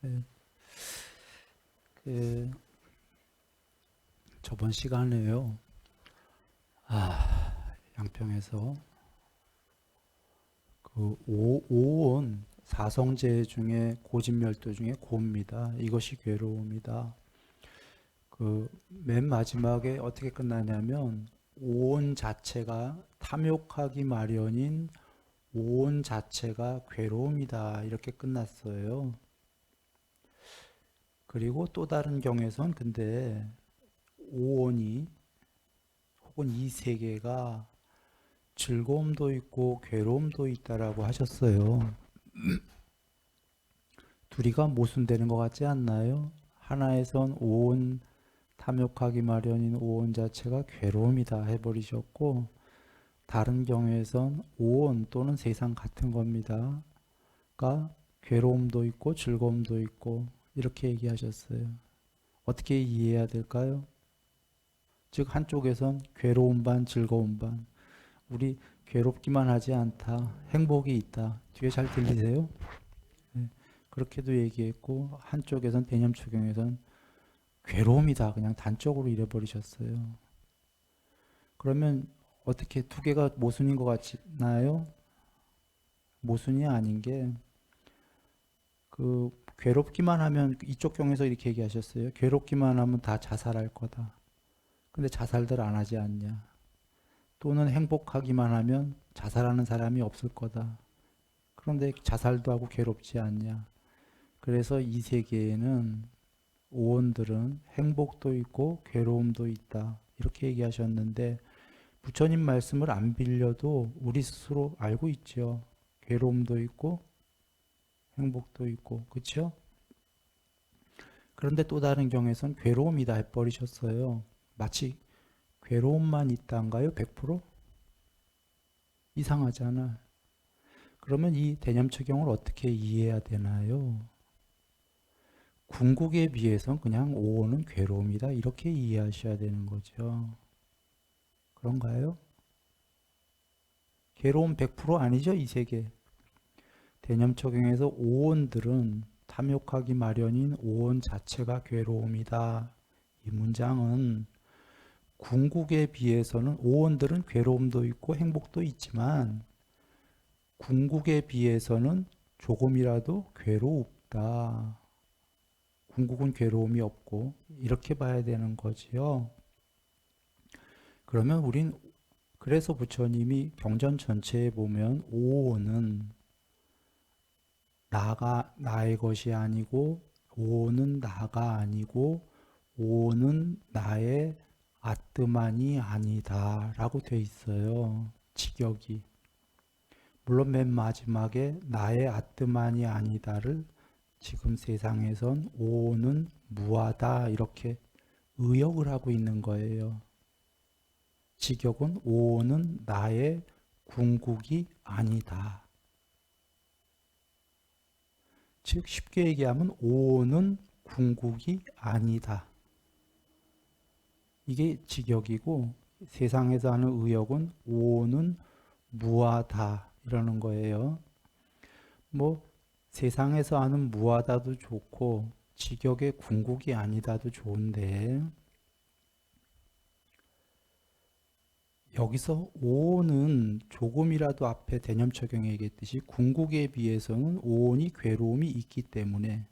네, 그 저번 시간에요. 양평에서 그 오온 사성제 중에 고진멸도 중에 고입니다. 이것이 괴로움이다. 그 맨 마지막에 어떻게 끝나냐면 오온 자체가 탐욕하기 마련인 오온 자체가 괴로움이다. 이렇게 끝났어요. 그리고 또 다른 경에선 근데 오온이 혹은 이 세계가 즐거움도 있고 괴로움도 있다라고 하셨어요. 둘이가 모순되는 것 같지 않나요? 하나에선 오온 탐욕하기 마련인 오온 자체가 괴로움이다 해버리셨고, 다른 경우에선 오온 또는 세상 같은 겁니다.가 괴로움도 있고 즐거움도 있고 이렇게 얘기하셨어요. 어떻게 이해해야 될까요? 즉 한쪽에선 괴로움 반 즐거움 반, 우리 괴롭기만 하지 않다, 행복이 있다. 뒤에 잘 들리세요? 네. 그렇게도 얘기했고 한쪽에선 대념초경에선 괴로움이다 그냥 단적으로 잃어버리셨어요. 그러면 어떻게 두 개가 모순인 것 같나요? 모순이 아닌 게 그 괴롭기만 하면 이쪽 경에서 이렇게 얘기하셨어요. 괴롭기만 하면 다 자살할 거다. 근데 자살들 안 하지 않냐. 또는 행복하기만 하면 자살하는 사람이 없을 거다. 그런데 자살도 하고 괴롭지 않냐. 그래서 이 세계에는 오온들은 행복도 있고 괴로움도 있다. 이렇게 얘기하셨는데 부처님 말씀을 안 빌려도 우리 스스로 알고 있죠. 괴로움도 있고 행복도 있고 그렇죠? 그런데 또 다른 경에선 괴로움이다 해버리셨어요. 마치 괴로움만 있단가요? 100%? 이상하잖아. 그러면 이 대념처경을 어떻게 이해해야 되나요? 궁극에 비해선 그냥 오온은 괴로움이다 이렇게 이해하셔야 되는 거죠. 그런가요? 괴로움 100% 아니죠, 이 세계. 대념적용에서 오온들은 탐욕하기 마련인 오온 자체가 괴로움이다. 이 문장은 궁극에 비해서는 오온들은 괴로움도 있고 행복도 있지만 궁극에 비해서는 조금이라도 괴롭다. 궁극은 괴로움이 없고 이렇게 봐야 되는 거지요. 그러면 우린 그래서 부처님이 경전 전체에 보면 오온은 나가 나의 것이 아니고 오는 나가 아니고 오는 나의 아뜨만이 아니다라고 돼 있어요. 직역이. 물론 맨 마지막에 나의 아뜨만이 아니다를 지금 세상에선 오는 무하다 이렇게 의역을 하고 있는 거예요. 직역은 오는 나의 궁극이 아니다. 즉 쉽게 얘기하면 오는 궁극이 아니다. 이게 직역이고 세상에서 하는 의역은 오는 무하다 이러는 거예요. 뭐 세상에서 하는 무하다도 좋고 직역의 궁극이 아니다도 좋은데 여기서 오는 조금이라도 앞에 대념적용에 얘기했듯이 궁극에 비해서는 오온이 괴로움이 있기 때문에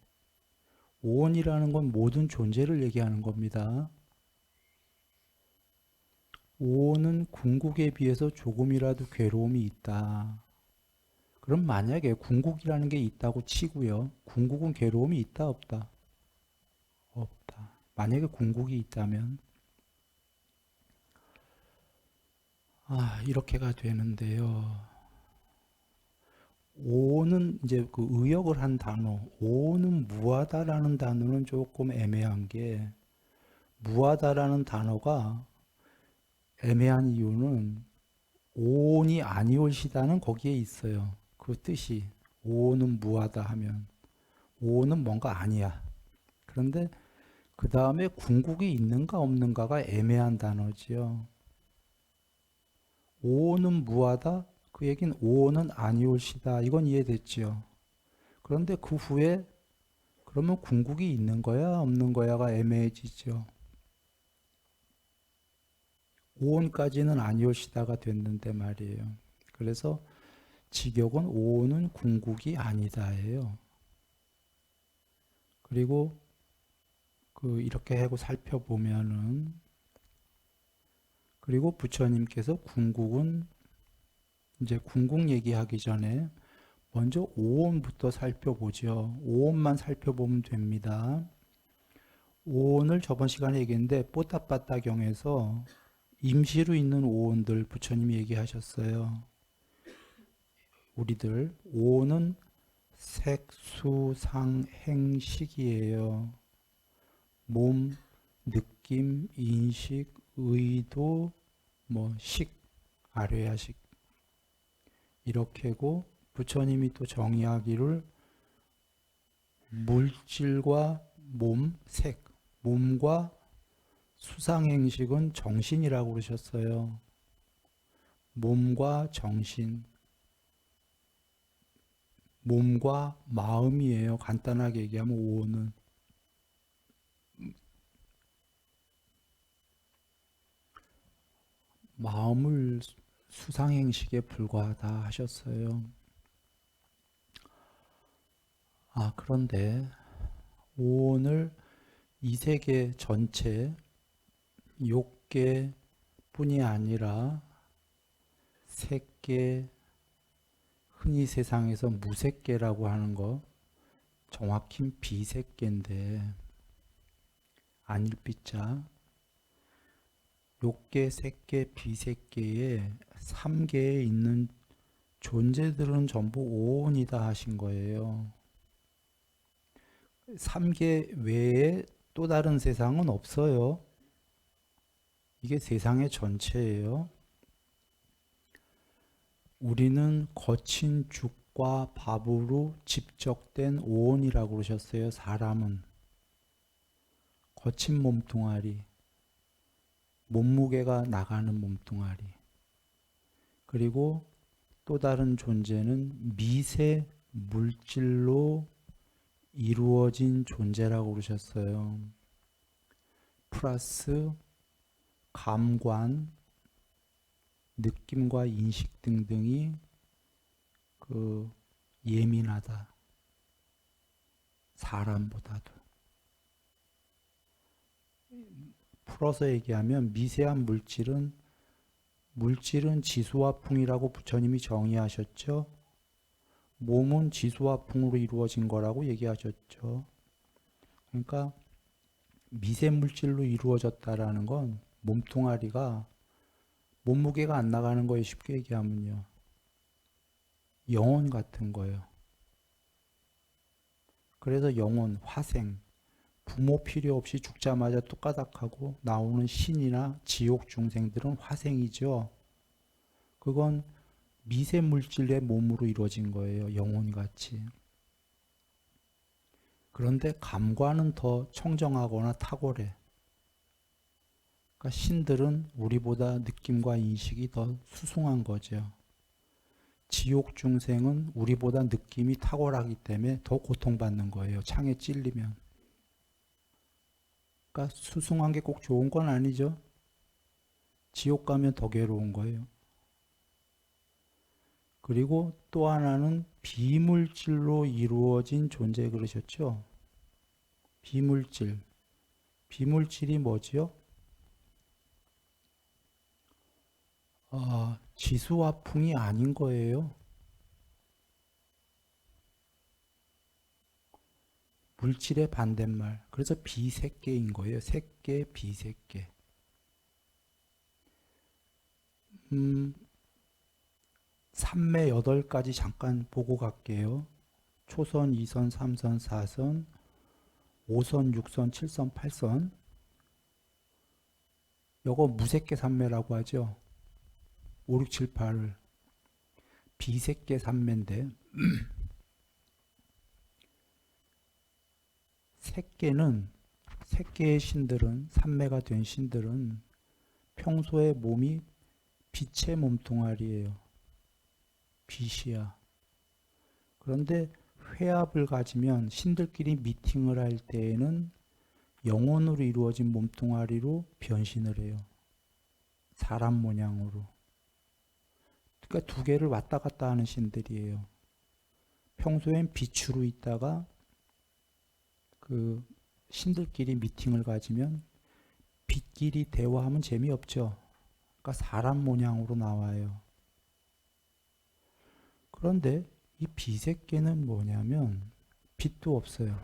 오온이라는 건 모든 존재를 얘기하는 겁니다. 오는 궁극에 비해서 조금이라도 괴로움이 있다. 그럼 만약에 궁극이라는 게 있다고 치고요. 궁극은 괴로움이 있다 없다? 없다. 만약에 궁극이 있다면 이렇게가 되는데요. 오는 이제 그 의역을 한 단어, 오는 무하다라는 단어는 조금 애매한 게 무하다라는 단어가 애매한 이유는 오온이 아니올시다는 거기에 있어요. 그 뜻이 오온은 무하다 하면 오온은 뭔가 아니야. 그런데 그 다음에 궁극이 있는가 없는가가 애매한 단어지요. 오온은 무하다. 그 얘기는 오온은 아니올시다. 이건 이해됐지요. 그런데 그 후에 그러면 궁극이 있는 거야, 없는 거야가 애매해지죠. 오온까지는 아니올시다가 됐는데 말이에요. 그래서 직역은 오온은 궁극이 아니다예요. 그리고 이렇게 하고 살펴보면은, 그리고 부처님께서 궁극은 이제 궁극 얘기하기 전에 먼저 오온부터 살펴보죠. 오온만 살펴보면 됩니다. 오온을 저번 시간에 얘기했는데 뽀따빠따경에서 임시로 있는 오온들 부처님이 얘기하셨어요. 우리들 오온은 색수상행식이에요. 몸, 느낌, 인식, 의도, 식, 아뢰야식 이렇게고 부처님이 또 정의하기를 물질과 몸, 색, 몸과 수상행식은 정신이라고 그러셨어요. 몸과 정신, 몸과 마음이에요. 간단하게 얘기하면 오는. 마음을 수상행식에 불과하다 하셨어요. 그런데 오온을 이 세계 전체 욕계뿐이 아니라 색계, 흔히 세상에서 무색계라고 하는 거, 정확히 비색계인데 안일비자, 욕계, 색계, 비색계의 3계에 있는 존재들은 전부 오온이다 하신 거예요. 3계 외에 또 다른 세상은 없어요. 이게 세상의 전체예요. 우리는 거친 죽과 밥으로 집적된 오온이라고 그러셨어요. 사람은. 거친 몸뚱아리, 몸무게가 나가는 몸뚱아리. 그리고 또 다른 존재는 미세 물질로 이루어진 존재라고 그러셨어요. 플러스 감관, 느낌과 인식 등등이 예민하다. 사람보다도. 풀어서 얘기하면 미세한 물질은 지수와 풍이라고 부처님이 정의하셨죠. 몸은 지수와 풍으로 이루어진 거라고 얘기하셨죠. 그러니까 미세 물질로 이루어졌다라는 건 몸뚱아리가 몸무게가 안 나가는 거예요. 쉽게 얘기하면요. 영혼 같은 거예요. 그래서 영혼, 화생, 부모 필요 없이 죽자마자 뚝가닥하고 나오는 신이나 지옥 중생들은 화생이죠. 그건 미세 물질의 몸으로 이루어진 거예요. 영혼같이. 그런데 감과는 더 청정하거나 탁월해. 그러니까 신들은 우리보다 느낌과 인식이 더 수승한 거죠. 지옥 중생은 우리보다 느낌이 탁월하기 때문에 더 고통받는 거예요. 창에 찔리면. 그러니까 수승한 게 꼭 좋은 건 아니죠. 지옥 가면 더 괴로운 거예요. 그리고 또 하나는 비물질로 이루어진 존재 그러셨죠. 비물질. 비물질이 뭐지요? 지수와 풍이 아닌 거예요. 물질의 반대말. 그래서 비색계인 거예요. 색계, 비색계. 삼매 8가지 잠깐 보고 갈게요. 초선, 2선, 3선, 4선, 5선, 6선, 7선, 8선. 요거 무색계 삼매라고 하죠. 5, 6, 7, 8을. 비색계 삼매인데 색계의 신들은, 삼매가 된 신들은 평소에 몸이 빛의 몸뚱아리예요. 빛이야. 그런데 회합을 가지면 신들끼리 미팅을 할 때에는 영혼으로 이루어진 몸뚱아리로 변신을 해요. 사람 모양으로. 그러니까 두 개를 왔다 갔다 하는 신들이에요. 평소엔 빛으로 있다가 그 신들끼리 미팅을 가지면 빛끼리 대화하면 재미없죠. 그러니까 사람 모양으로 나와요. 그런데 이 비색계는 뭐냐면 빛도 없어요.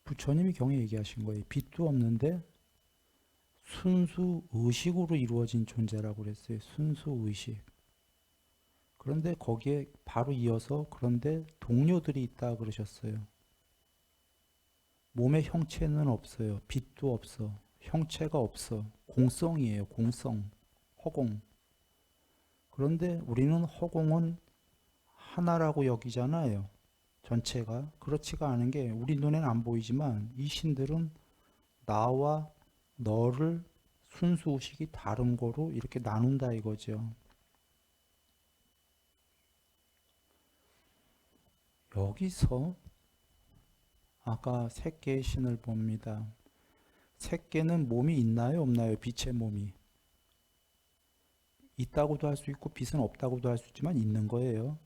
부처님이 경에 얘기하신 거예요. 빛도 없는데 순수 의식으로 이루어진 존재라고 그랬어요. 순수 의식. 그런데 거기에 바로 이어서 그런데 동료들이 있다 그러셨어요. 몸의 형체는 없어요. 빛도 없어. 형체가 없어. 공성이에요. 공성. 허공. 그런데 우리는 허공은 하나라고 여기잖아요. 전체가. 그렇지가 않은 게 우리 눈에는 안 보이지만 이 신들은 나와 너를 순수의식이 다른 거로 이렇게 나눈다 이거죠. 여기서 아까 색계의 신을 봅니다. 색계는 몸이 있나요? 없나요? 빛의 몸이. 있다고도 할 수 있고 빛은 없다고도 할 수 있지만 있는 거예요.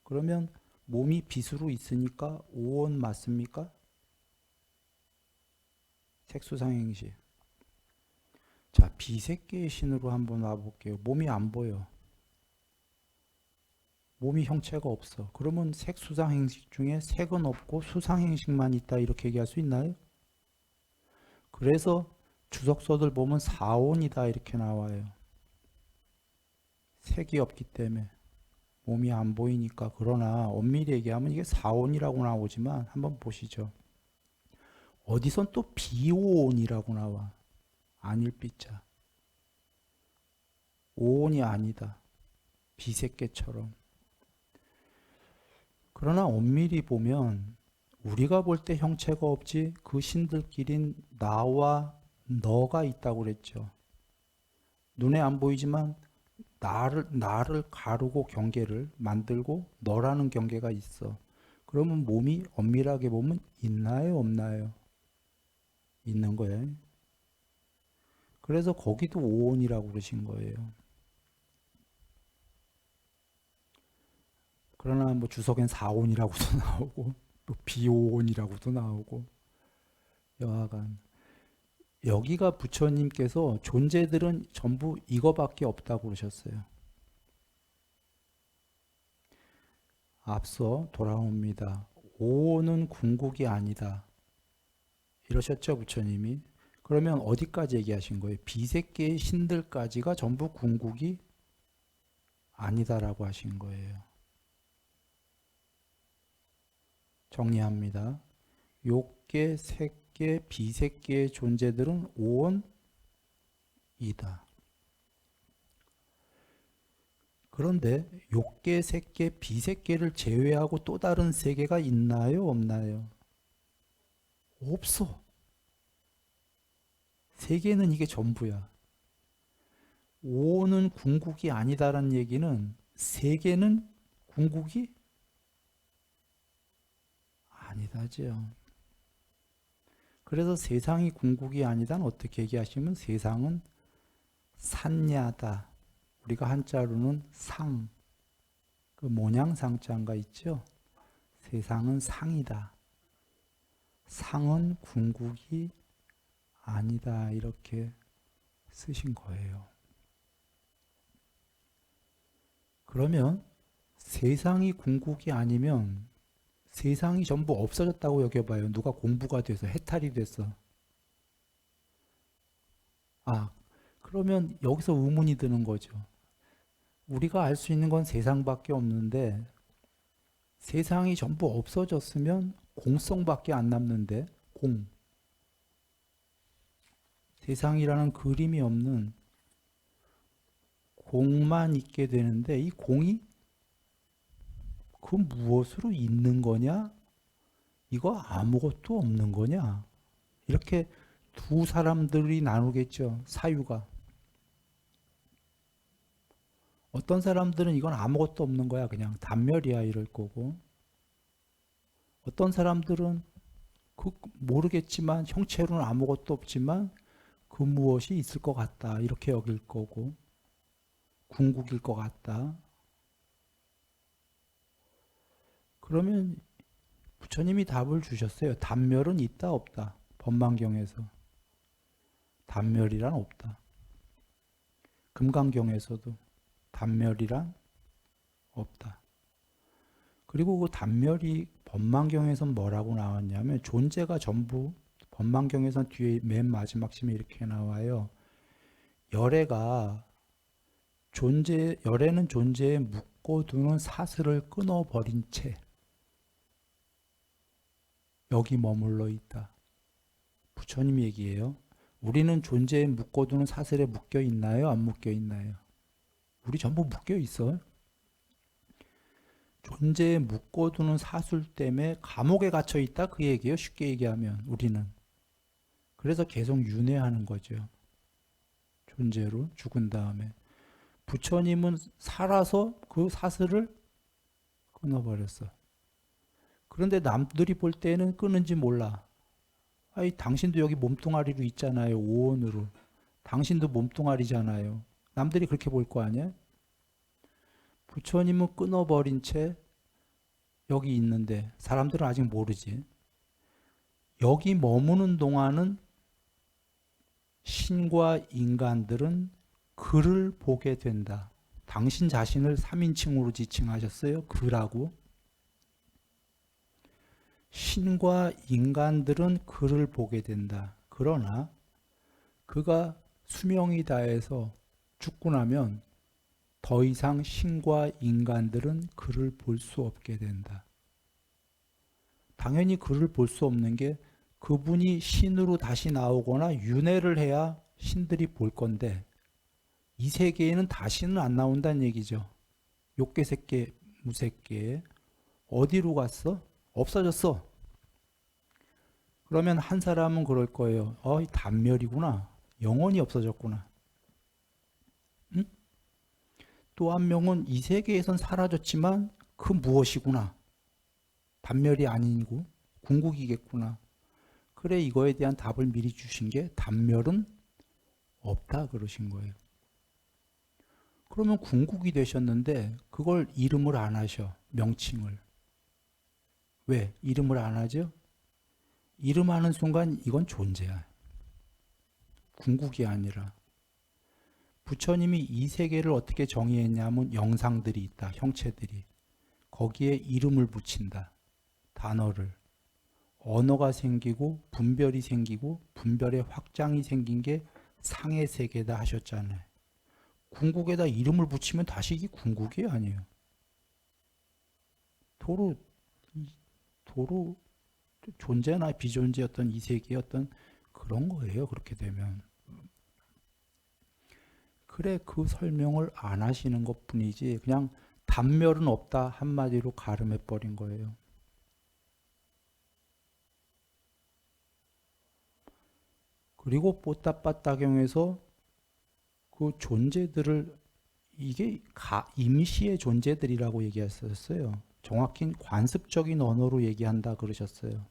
그러면 몸이 빛으로 있으니까 오온 맞습니까? 색수상행식. 자, 비색계의 신으로 한번 와볼게요. 몸이 안 보여. 몸이 형체가 없어. 그러면 색수상행식 중에 색은 없고 수상행식만 있다 이렇게 얘기할 수 있나요? 그래서 주석서들 보면 사온이다 이렇게 나와요. 색이 없기 때문에 몸이 안 보이니까. 그러나 엄밀히 얘기하면 이게 사온이라고 나오지만 한번 보시죠. 어디선 또 비오온이라고 나와. 아닐 삐자. 오온이 아니다. 비색계처럼. 그러나 엄밀히 보면 우리가 볼 때 형체가 없지 그 신들끼린 나와 너가 있다고 그랬죠. 눈에 안 보이지만 나를 가르고 경계를 만들고 너라는 경계가 있어. 그러면 몸이 엄밀하게 보면 있나요, 없나요? 있는 거예요. 그래서 거기도 오온이라고 그러신 거예요. 그러나 뭐 주석엔 사온이라고도 나오고 또 비오온이라고도 나오고 여하간 여기가 부처님께서 존재들은 전부 이거밖에 없다고 그러셨어요. 앞서 돌아옵니다. 오온은 궁극이 아니다. 이러셨죠, 부처님이. 그러면 어디까지 얘기하신 거예요? 비색계의 신들까지가 전부 궁극이 아니다라고 하신 거예요. 정리합니다. 욕계, 색계, 비색계의 존재들은 오온이다. 그런데 욕계, 색계, 비색계를 제외하고 또 다른 세계가 있나요? 없나요? 없어. 세계는 이게 전부야. 오는 궁극이 아니다라는 얘기는 세계는 궁극이 아니다죠. 그래서 세상이 궁극이 아니다는 어떻게 얘기하시면 세상은 산야다. 우리가 한자로는 상, 그 모냥상자가 있죠. 세상은 상이다. 상은 궁극이 아니다. 이렇게 쓰신 거예요. 그러면 세상이 궁극이 아니면 세상이 전부 없어졌다고 여겨봐요. 누가 공부가 돼서 해탈이 됐어. 아, 그러면 여기서 의문이 드는 거죠. 우리가 알 수 있는 건 세상밖에 없는데 세상이 전부 없어졌으면 공성밖에 안 남는데 공. 세상이라는 그림이 없는 공만 있게 되는데 이 공이 그 무엇으로 있는 거냐? 이거 아무것도 없는 거냐? 이렇게 두 사람들이 나누겠죠. 사유가. 어떤 사람들은 이건 아무것도 없는 거야. 그냥 단멸이야 이럴 거고. 어떤 사람들은 그 모르겠지만 형체로는 아무것도 없지만 그 무엇이 있을 것 같다. 이렇게 여길 거고. 궁극일 것 같다. 그러면 부처님이 답을 주셨어요. 단멸은 있다 없다. 법망경에서. 단멸이란 없다. 금강경에서도 단멸이란 없다. 그리고 그 단멸이 법망경에선 뭐라고 나왔냐면 존재가 전부 법망경에선 뒤에 맨 마지막 심에 이렇게 나와요. 열애가 열애는 존재에 묶어두는 사슬을 끊어버린 채 여기 머물러 있다. 부처님 얘기예요. 우리는 존재에 묶어두는 사슬에 묶여 있나요? 안 묶여 있나요? 우리 전부 묶여 있어요. 존재에 묶어두는 사슬 때문에 감옥에 갇혀 있다 그 얘기예요. 쉽게 얘기하면 우리는. 그래서 계속 윤회하는 거죠. 존재로 죽은 다음에. 부처님은 살아서 그 사슬을 끊어버렸어. 그런데 남들이 볼 때는 끊은지 몰라. 아이, 당신도 여기 몸뚱아리로 있잖아요. 오온으로. 당신도 몸뚱아리잖아요. 남들이 그렇게 볼 거 아니야? 부처님은 끊어버린 채 여기 있는데 사람들은 아직 모르지. 여기 머무는 동안은 신과 인간들은 그를 보게 된다. 당신 자신을 3인칭으로 지칭하셨어요. 그라고. 신과 인간들은 그를 보게 된다. 그러나 그가 수명이 다해서 죽고 나면 더 이상 신과 인간들은 그를 볼 수 없게 된다. 당연히 그를 볼 수 없는 게 그분이 신으로 다시 나오거나 윤회를 해야 신들이 볼 건데 이 세계에는 다시는 안 나온다는 얘기죠. 욕계색계, 무색계 어디로 갔어? 없어졌어. 그러면 한 사람은 그럴 거예요. 단멸이구나. 영원히 없어졌구나. 응? 또 한 명은 이 세계에선 사라졌지만 그 무엇이구나. 단멸이 아니고 궁극이겠구나. 그래, 이거에 대한 답을 미리 주신 게 단멸은 없다 그러신 거예요. 그러면 궁극이 되셨는데 그걸 이름을 안 하셔. 명칭을. 왜? 이름을 안 하죠? 이름하는 순간 이건 존재야. 궁극이 아니라. 부처님이 이 세계를 어떻게 정의했냐면 영상들이 있다. 형체들이. 거기에 이름을 붙인다. 단어를. 언어가 생기고 분별이 생기고 분별의 확장이 생긴 게 상의 세계다 하셨잖아요. 궁극에다 이름을 붙이면 다시 이게 궁극이 아니에요. 도로 존재나 비존재였던 이 세계의 어떤 그런 거예요. 그렇게 되면. 그래, 그 설명을 안 하시는 것 뿐이지 그냥 단멸은 없다 한마디로 가름해 버린 거예요. 그리고 뽀따빠따경에서 그 존재들을 이게 임시의 존재들이라고 얘기했었어요. 정확히 관습적인 언어로 얘기한다 그러셨어요.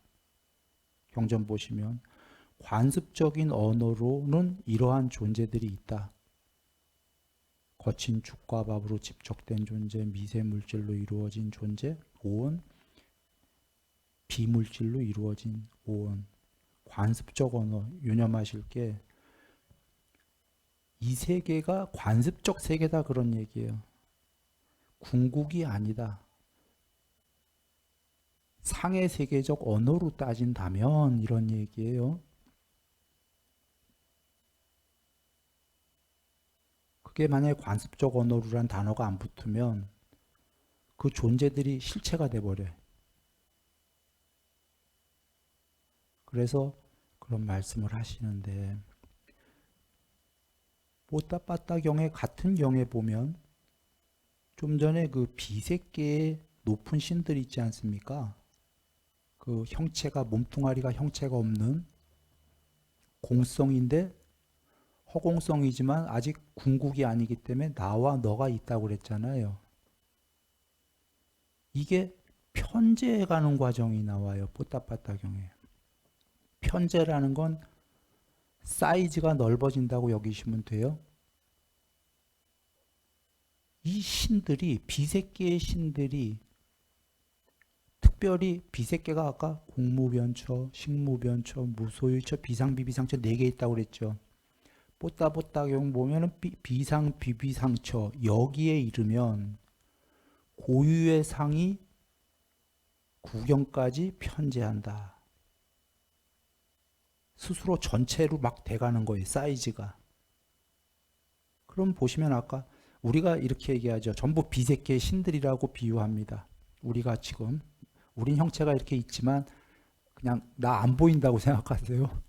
경전 보시면 관습적인 언어로는 이러한 존재들이 있다. 거친 죽과 밥으로 집적된 존재, 미세 물질로 이루어진 존재, 오온, 비물질로 이루어진 오온. 관습적 언어 유념하실 게 이 세계가 관습적 세계다 그런 얘기예요. 궁극이 아니다. 상해 세계적 언어로 따진다면 이런 얘기예요. 그게 만약에 관습적 언어로란 단어가 안 붙으면 그 존재들이 실체가 돼버려요. 그래서 그런 말씀을 하시는데 뽀따빠따경의 같은 경에 보면 좀 전에 그 비색계의 높은 신들 있지 않습니까? 그 형체가 몸뚱아리가 형체가 없는 공성인데 허공성이지만 아직 궁극이 아니기 때문에 나와 너가 있다고 그랬잖아요. 이게 편재해 가는 과정이 나와요. 뽀따빠따경에. 편재라는 건 사이즈가 넓어진다고 여기시면 돼요. 이 신들이, 비색계의 신들이, 특별히 비색계가 아까 공무변처, 식무변처, 무소유처, 비상비비상처 4개 있다고 그랬죠. 뽀따뽀따경 보면은 비상, 비비상처 여기에 이르면 고유의 상이 구경까지 편재한다. 스스로 전체로 막 돼가는 거예요. 사이즈가. 그럼 보시면 아까 우리가 이렇게 얘기하죠. 전부 비색계의 신들이라고 비유합니다. 우리가 지금 우린 형체가 이렇게 있지만 그냥 나 안 보인다고 생각하세요.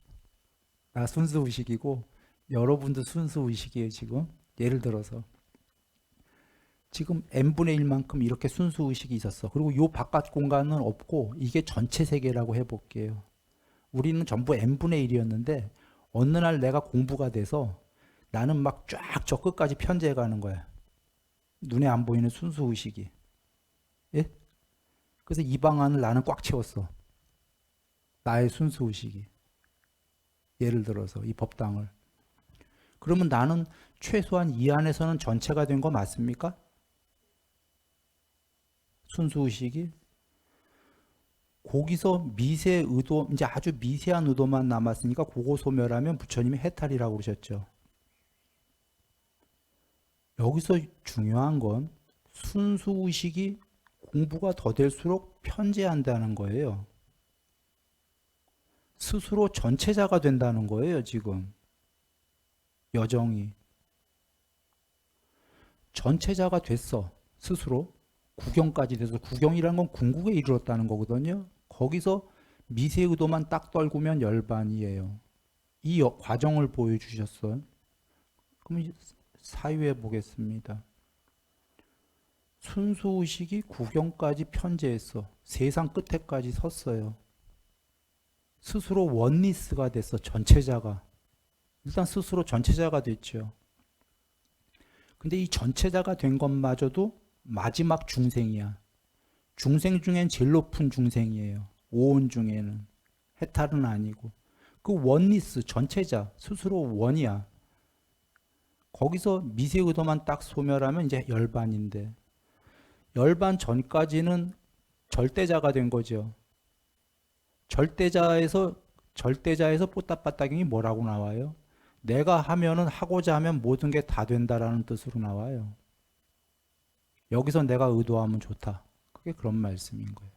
나 순수의식이고 여러분도 순수의식이에요. 지금 예를 들어서 지금 n분의 1만큼 이렇게 순수의식이 있었어. 그리고 요 바깥 공간은 없고 이게 전체 세계라고 해볼게요. 우리는 전부 n분의 1이었는데 어느 날 내가 공부가 돼서 나는 막 쫙 저 끝까지 편재해 가는 거야. 눈에 안 보이는 순수의식이. 예? 그래서 이 방안을 나는 꽉 채웠어. 나의 순수의식이. 예를 들어서 이 법당을. 그러면 나는 최소한 이 안에서는 전체가 된 거 맞습니까? 순수의식이. 거기서 미세 의도, 이제 아주 미세한 의도만 남았으니까 그거 소멸하면 부처님이 해탈이라고 그러셨죠. 여기서 중요한 건 순수의식이 공부가 더 될수록 편재한다는 거예요. 스스로 전체자가 된다는 거예요, 지금. 여정이. 전체자가 됐어, 스스로. 구경까지 돼서, 구경이란 건 궁극에 이르렀다는 거거든요. 거기서 미세 의도만 딱 떨구면 열반이에요. 이 과정을 보여주셨어요. 그럼 사유해 보겠습니다. 순수의식이 구경까지 편재했어. 세상 끝에까지 섰어요. 스스로 원리스가 됐어. 전체자가. 일단 스스로 전체자가 됐죠. 근데 이 전체자가 된 것마저도 마지막 중생이야. 중생 중엔 제일 높은 중생이에요. 오온 중에는. 해탈은 아니고. 그 원리스, 전체자, 스스로 원이야. 거기서 미세 의도만 딱 소멸하면 이제 열반인데, 열반 전까지는 절대자가 된 거죠. 절대자에서 뽀따빠따경이 뭐라고 나와요? 내가 하면은, 하고자 하면 모든 게 다 된다라는 뜻으로 나와요. 여기서 내가 의도하면 좋다. 그게 그런 말씀인 거예요.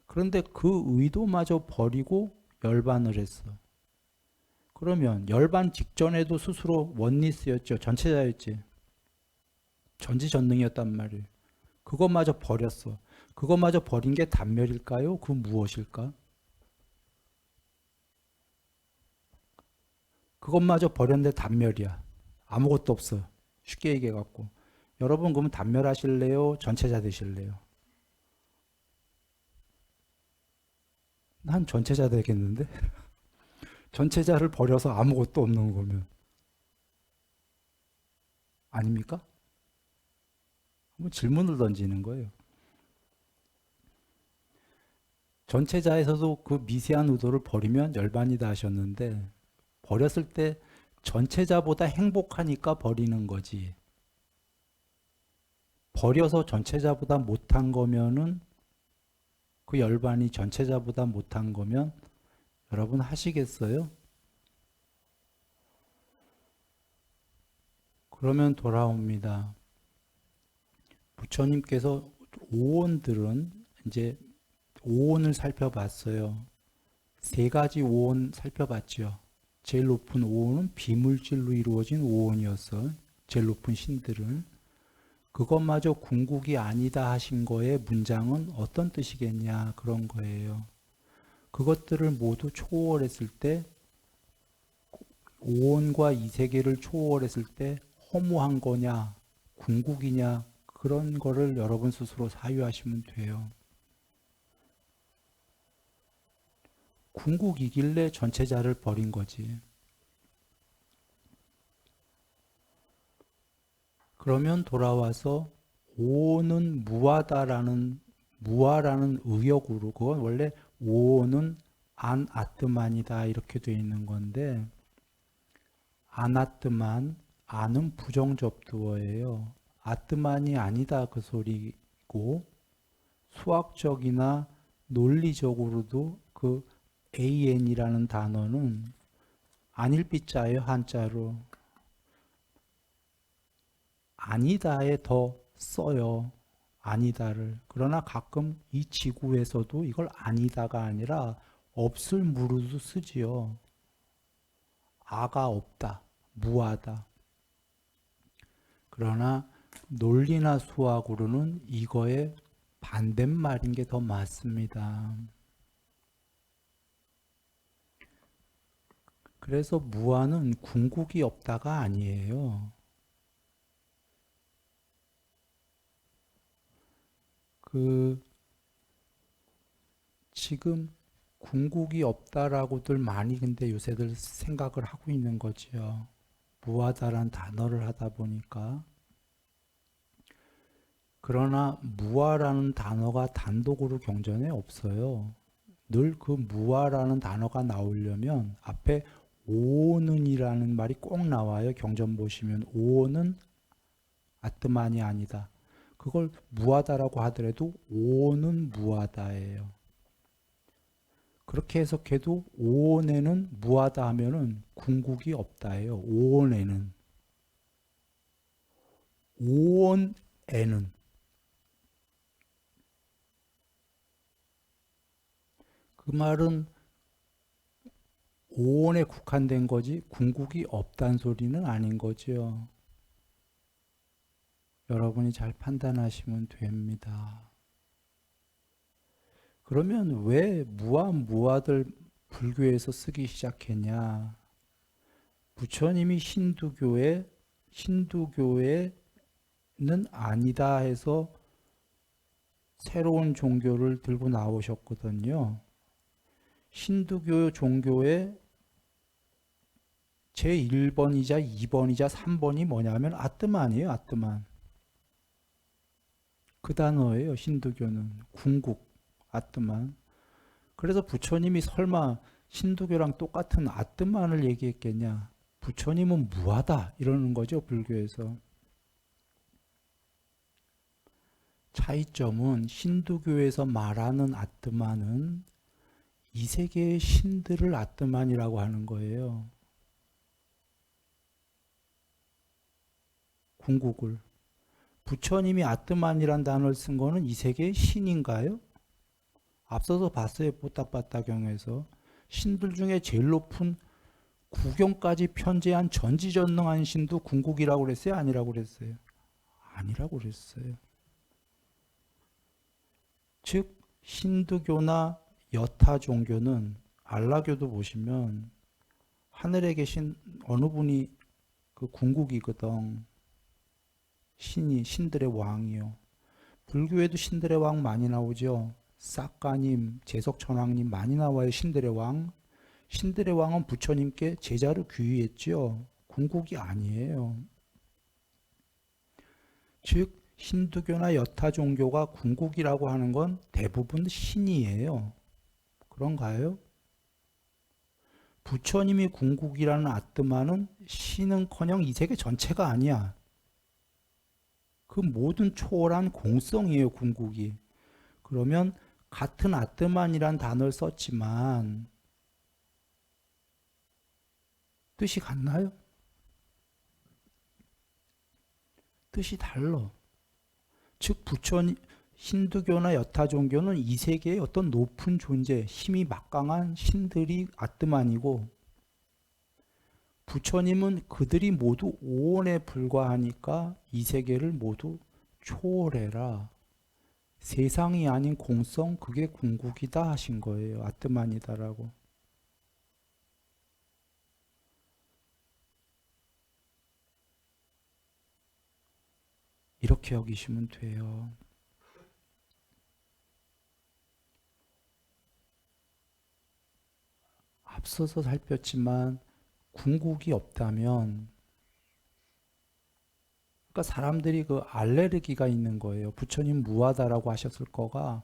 그런데 그 의도마저 버리고 열반을 했어. 그러면 열반 직전에도 스스로 원리스였죠. 전체자였지. 전지전능이었단 말이에요. 그것마저 버렸어. 그것마저 버린 게 단멸일까요? 그 무엇일까? 그것마저 버렸는데 단멸이야. 아무것도 없어. 쉽게 얘기해갖고. 여러분 그러면 단멸하실래요? 전체자 되실래요? 난 전체자 되겠는데? 전체자를 버려서 아무것도 없는 거면. 아닙니까? 뭐 질문을 던지는 거예요. 전체자에서도 그 미세한 의도를 버리면 열반이다 하셨는데, 버렸을 때 전체자보다 행복하니까 버리는 거지. 버려서 전체자보다 못한 거면은, 그 열반이 전체자보다 못한 거면 여러분 하시겠어요? 그러면 돌아옵니다. 부처님께서 오온들은 이제 오온을 살펴봤어요. 3가지 오온 살펴봤죠. 제일 높은 오온은 비물질로 이루어진 오온이었어. 제일 높은 신들은. 그것마저 궁극이 아니다 하신 거의 문장은 어떤 뜻이겠냐 그런 거예요. 그것들을 모두 초월했을 때, 오온과 이 세계를 초월했을 때 허무한 거냐 궁극이냐 그런 거를 여러분 스스로 사유하시면 돼요. 궁극이길래 전체자를 버린 거지. 그러면 돌아와서 오는 무아라는 의역으로, 그건 원래 오는 안 아뜨만이다 이렇게 되어 있는 건데, 안 아뜨만, 안은 부정접두어예요. 아뜨만이 아니다 그 소리고, 수학적이나 논리적으로도 그 an이라는 단어는 안일비자예요, 한자로. 아니다에 더 써요. 아니다를. 그러나 가끔 이 지구에서도 이걸 아니다가 아니라 없을 무로도 쓰지요. 아가 없다. 무하다. 그러나 논리나 수학으로는 이거의 반대말인 게 더 맞습니다. 그래서 무아는 궁극이 없다가 아니에요. 지금 궁극이 없다라고들 많이 근데 요새들 생각을 하고 있는 거지요. 무하다란 단어를 하다 보니까. 그러나 무아라는 단어가 단독으로 경전에 없어요. 늘 그 무아라는 단어가 나오려면 앞에 오는이라는 말이 꼭 나와요. 경전 보시면 오는 아트만이 아니다. 그걸 무하다라고 하더라도 오는 무하다예요. 그렇게 해석해도 오온에는 무하다 하면은 궁극이 없다예요. 오온에는. 오온에는. 그 말은 오온에 국한된 거지 궁극이 없다는 소리는 아닌 거죠. 여러분이 잘 판단하시면 됩니다. 그러면 왜 무아들 불교에서 쓰기 시작했냐? 부처님이 신두교에는 아니다 해서 새로운 종교를 들고 나오셨거든요. 신두교 종교의 제1번이자 2번이자 3번이 뭐냐면 아뜨만이에요. 아뜨만. 그 단어예요. 신두교는. 궁극. 아뜨만. 그래서 부처님이 설마 신두교랑 똑같은 아뜨만을 얘기했겠냐. 부처님은 무하다 이러는 거죠. 불교에서. 차이점은 신두교에서 말하는 아뜨만은 이 세계의 신들을 아뜨만이라고 하는 거예요. 궁극을. 부처님이 아뜨만이란 단어를 쓴 거는 이 세계의 신인가요? 앞서서 봤어요. 뽀딱빠딱경에서. 신들 중에 제일 높은 구경까지 편재한 전지전능한 신도 궁극이라고 그랬어요? 아니라고 그랬어요? 아니라고 그랬어요. 즉 신두교나 여타 종교는 알라교도 보시면 하늘에 계신 어느 분이 그 궁극이거든. 신들의 왕이요. 불교에도 신들의 왕 많이 나오죠. 싹가님, 제석천왕님 많이 나와요. 신들의 왕. 신들의 왕은 부처님께 제자를 귀의했죠. 궁극이 아니에요. 즉 신두교나 여타 종교가 궁극이라고 하는 건 대부분 신이에요. 그런가요? 부처님이 궁극이라는 아뜨마는 신은커녕 이 세계 전체가 아니야. 그 모든 초월한 공성이에요. 궁극이. 그러면 같은 아뜨만이란 단어를 썼지만 뜻이 같나요? 뜻이 달라. 즉 힌두교나 여타 종교는 이 세계의 어떤 높은 존재, 힘이 막강한 신들이 아뜨만이고 부처님은 그들이 모두 오온에 불과하니까 이 세계를 모두 초월해라. 세상이 아닌 공성, 그게 궁극이다 하신 거예요. 아뜨만이다라고. 이렇게 여기시면 돼요. 앞서서 살폈지만 궁극이 없다면 그러니까 사람들이 그 알레르기가 있는 거예요. 부처님 무하다라고 하셨을 거가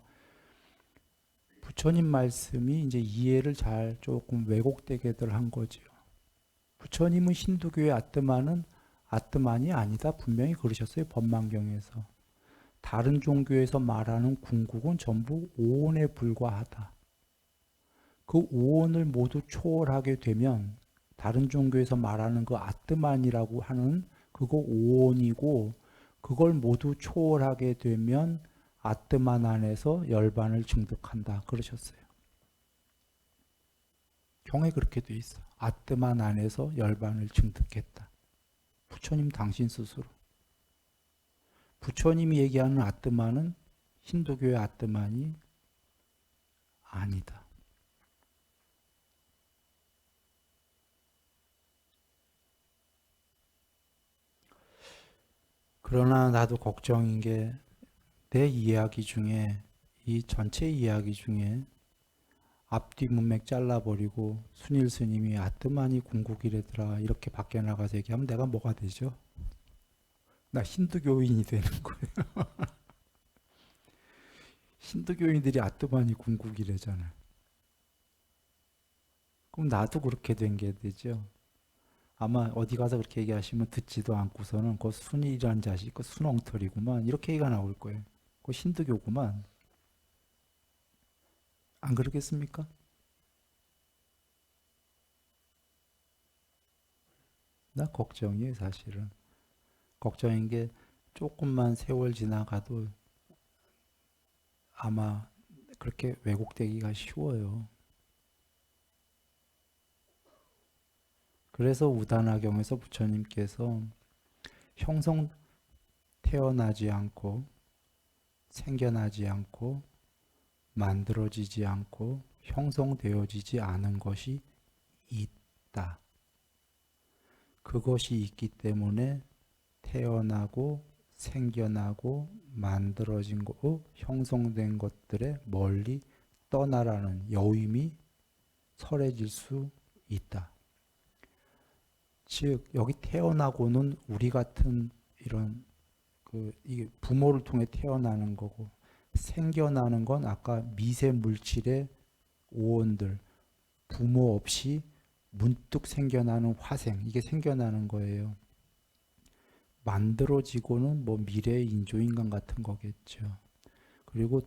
부처님 말씀이 이제 이해를 잘 조금 왜곡되게들 한 거지요. 부처님은 힌두교의 아트만이 아니다. 분명히 그러셨어요. 법망경에서. 다른 종교에서 말하는 궁극은 전부 오온에 불과하다. 그 오온을 모두 초월하게 되면 다른 종교에서 말하는 그 아트만이라고 하는 그거 오온이고 그걸 모두 초월하게 되면 아트만 안에서 열반을 증득한다. 그러셨어요. 경에 그렇게 돼 있어. 아트만 안에서 열반을 증득했다. 부처님 당신 스스로. 부처님이 얘기하는 아트만은 힌두교의 아트만이 아니다. 그러나 나도 걱정인 게 내 이야기 중에 이 전체 이야기 중에 앞뒤 문맥 잘라버리고 순일 스님이 아트만이 궁극이래더라 이렇게 밖에 나가서 얘기하면 내가 뭐가 되죠? 나 힌두교인이 되는 거예요. 힌두교인들이 아트만이 궁극이래잖아요. 그럼 나도 그렇게 된 게 되죠. 아마 어디 가서 그렇게 얘기하시면 듣지도 않고서는 그 순일이라는 자식, 그 순엉터리구만 이렇게 얘기가 나올 거예요. 그 힌두교구만. 안 그러겠습니까? 나 걱정이에요, 사실은. 걱정인 게 조금만 세월 지나가도 아마 그렇게 왜곡되기가 쉬워요. 그래서 우다나경에서 부처님께서 형성 태어나지 않고 생겨나지 않고 만들어지지 않고 형성되어지지 않은 것이 있다. 그것이 있기 때문에 태어나고 생겨나고 만들어진 거, 형성된 것들에 멀리 떠나라는 여임이 설해질 수 있다. 즉 여기 태어나고는 우리 같은 이런 이게 부모를 통해 태어나는 거고 생겨나는 건 아까 미세 물질의 오온들 부모 없이 문득 생겨나는 화생 이게 생겨나는 거예요. 만들어지고는 뭐 미래의 인조인간 같은 거겠죠. 그리고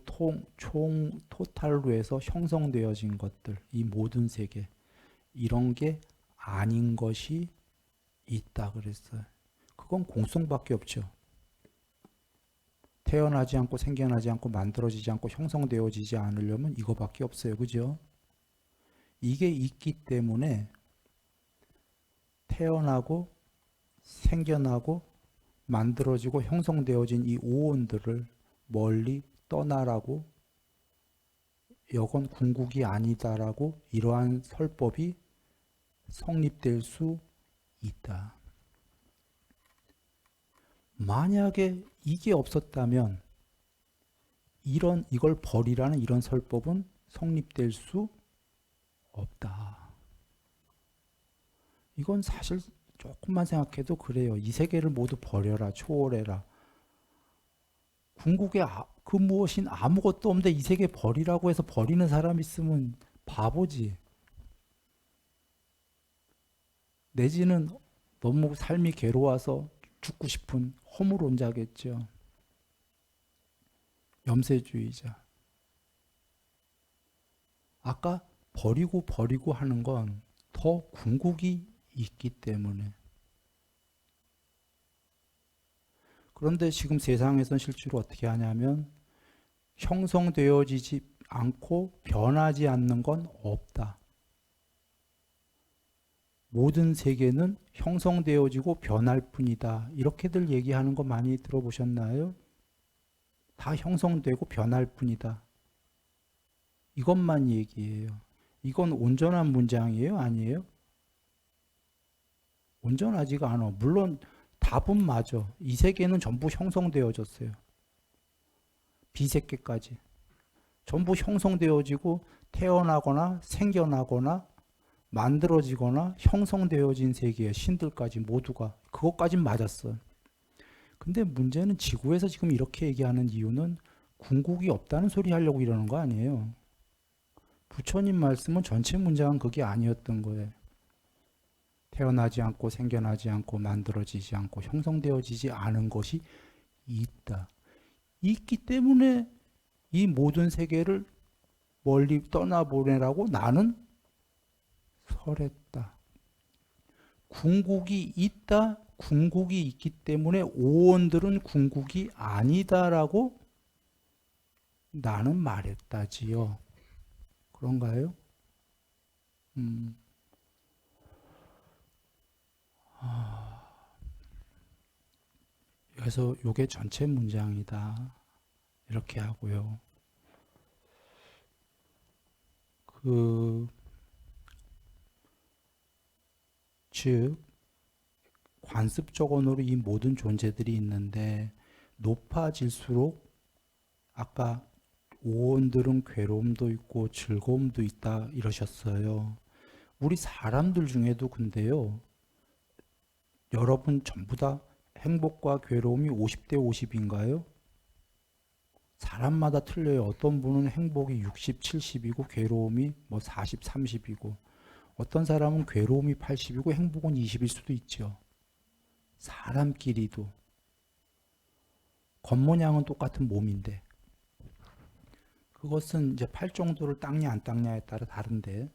총 토탈로 해서 형성되어진 것들 이 모든 세계 이런 게 아닌 것이 있다 그랬어요. 그건 공성밖에 없죠. 태어나지 않고 생겨나지 않고 만들어지지 않고 형성되어지지 않으려면 이거밖에 없어요. 그죠? 이게 있기 때문에 태어나고 생겨나고 만들어지고 형성되어진 이 오온들을 멀리 떠나라고 여건 궁극이 아니다라고 이러한 설법이 성립될 수 있다. 만약에 이게 없었다면 이걸 버리라는 이런 설법은 성립될 수 없다. 이건 사실 조금만 생각해도 그래요. 이 세계를 모두 버려라, 초월해라. 궁극에 그 무엇인 아무것도 없는데 이 세계 버리라고 해서 버리는 사람 있으면 바보지. 내지는 너무 삶이 괴로워서 죽고 싶은 허물론자겠죠. 염세주의자. 아까 버리고 하는 건 더 궁극이 있기 때문에. 그런데 지금 세상에선 실제로 어떻게 하냐면 형성되어지지 않고 변하지 않는 건 없다. 모든 세계는 형성되어지고 변할 뿐이다. 이렇게들 얘기하는 거 많이 들어보셨나요? 다 형성되고 변할 뿐이다. 이것만 얘기해요. 이건 온전한 문장이에요? 아니에요? 온전하지가 않아. 물론 답은 맞아. 이 세계는 전부 형성되어졌어요. 비세계까지. 전부 형성되어지고 태어나거나 생겨나거나 만들어지거나 형성되어진 세계의 신들까지 모두가. 그것까진 맞았어요. 근데 문제는 지구에서 지금 이렇게 얘기하는 이유는 궁극이 없다는 소리 하려고 이러는 거 아니에요. 부처님 말씀은 전체 문장은 그게 아니었던 거예요. 태어나지 않고 생겨나지 않고 만들어지지 않고 형성되어지지 않은 것이 있다. 있기 때문에 이 모든 세계를 멀리 떠나보내라고 나는 설했다. 궁극이 있다. 궁극이 있기 때문에 오원들은 궁극이 아니다라고 나는 말했다지요. 그런가요? 그래서 이게 전체 문장이다. 이렇게 하고요. 즉 관습적 언어로 이 모든 존재들이 있는데 높아질수록 아까 오온들은 괴로움도 있고 즐거움도 있다 이러셨어요. 우리 사람들 중에도 근데요. 여러분 전부 다 행복과 괴로움이 50대 50인가요? 사람마다 틀려요. 어떤 분은 행복이 60, 70이고 괴로움이 뭐 40, 30이고 어떤 사람은 괴로움이 80이고 행복은 20일 수도 있죠. 사람끼리도 겉모양은 똑같은 몸인데 그것은 이제 팔 정도를 닦냐 안 닦냐에 따라 다른데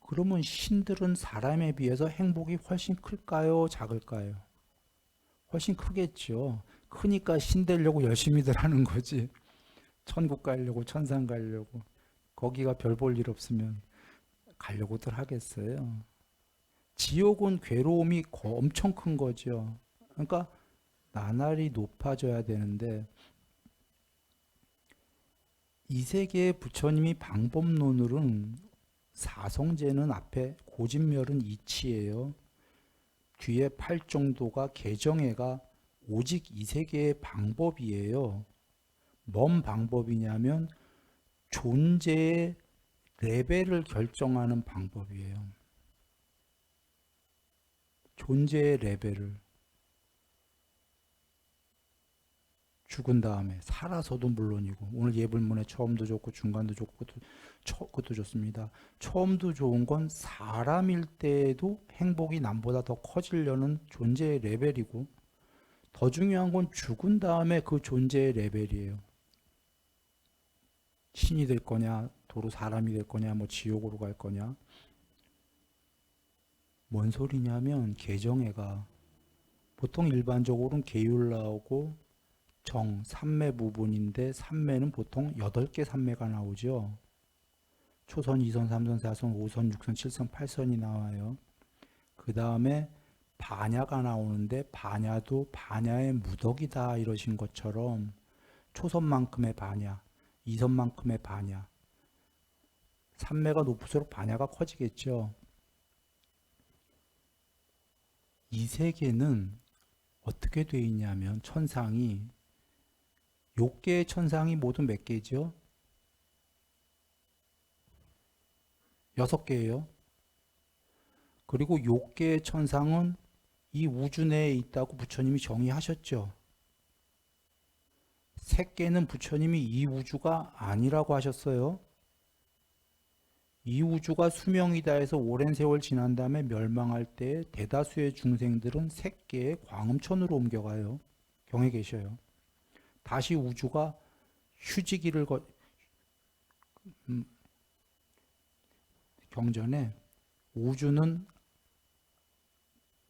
그러면 신들은 사람에 비해서 행복이 훨씬 클까요? 작을까요? 훨씬 크겠죠. 크니까 신 되려고 열심히들 하는 거지. 천국 가려고 천상 가려고 거기가 별 볼 일 없으면 가려고들 하겠어요. 지옥은 괴로움이 엄청 큰 거죠. 그러니까 나날이 높아져야 되는데 이 세계의 부처님이 방법론으로는 사성제는 앞에 고진멸은 이치예요. 뒤에 팔 정도가 개정해가 오직 이 세계의 방법이에요. 뭔 방법이냐면 존재의 레벨을 결정하는 방법이에요. 존재의 레벨을 죽은 다음에 살아서도 물론이고 오늘 예불문에 처음도 좋고 중간도 좋고 그것도 좋습니다. 처음도 좋은 건 사람일 때에도 행복이 남보다 더 커지려는 존재의 레벨이고 더 중요한 건 죽은 다음에 그 존재의 레벨이에요. 신이 될 거냐 도로 사람이 될 거냐 뭐 지옥으로 갈 거냐 뭔 소리냐면 개정애가 보통 일반적으로는 계율 나오고 정, 삼매 부분인데 삼매는 보통 8개 삼매가 나오죠. 초선, 2선, 3선, 4선, 5선, 6선, 7선, 8선이 나와요. 그 다음에 반야가 나오는데 반야도 반야의 무덕이다 이러신 것처럼 초선만큼의 반야, 2선만큼의 반야, 삼매가 높을수록 반야가 커지겠죠. 이 세계는 어떻게 되어 있냐면 천상이 6개의 천상이 모두 몇 개죠? 6개예요. 그리고 6개의 천상은 이 우주 내에 있다고 부처님이 정의하셨죠. 3개는 부처님이 이 우주가 아니라고 하셨어요. 이 우주가 수명이다 해서 오랜 세월 지난 다음에 멸망할 때 대다수의 중생들은 3개의 광음천으로 옮겨가요. 경에 계셔요. 다시 우주가 휴지기를 경전에 우주는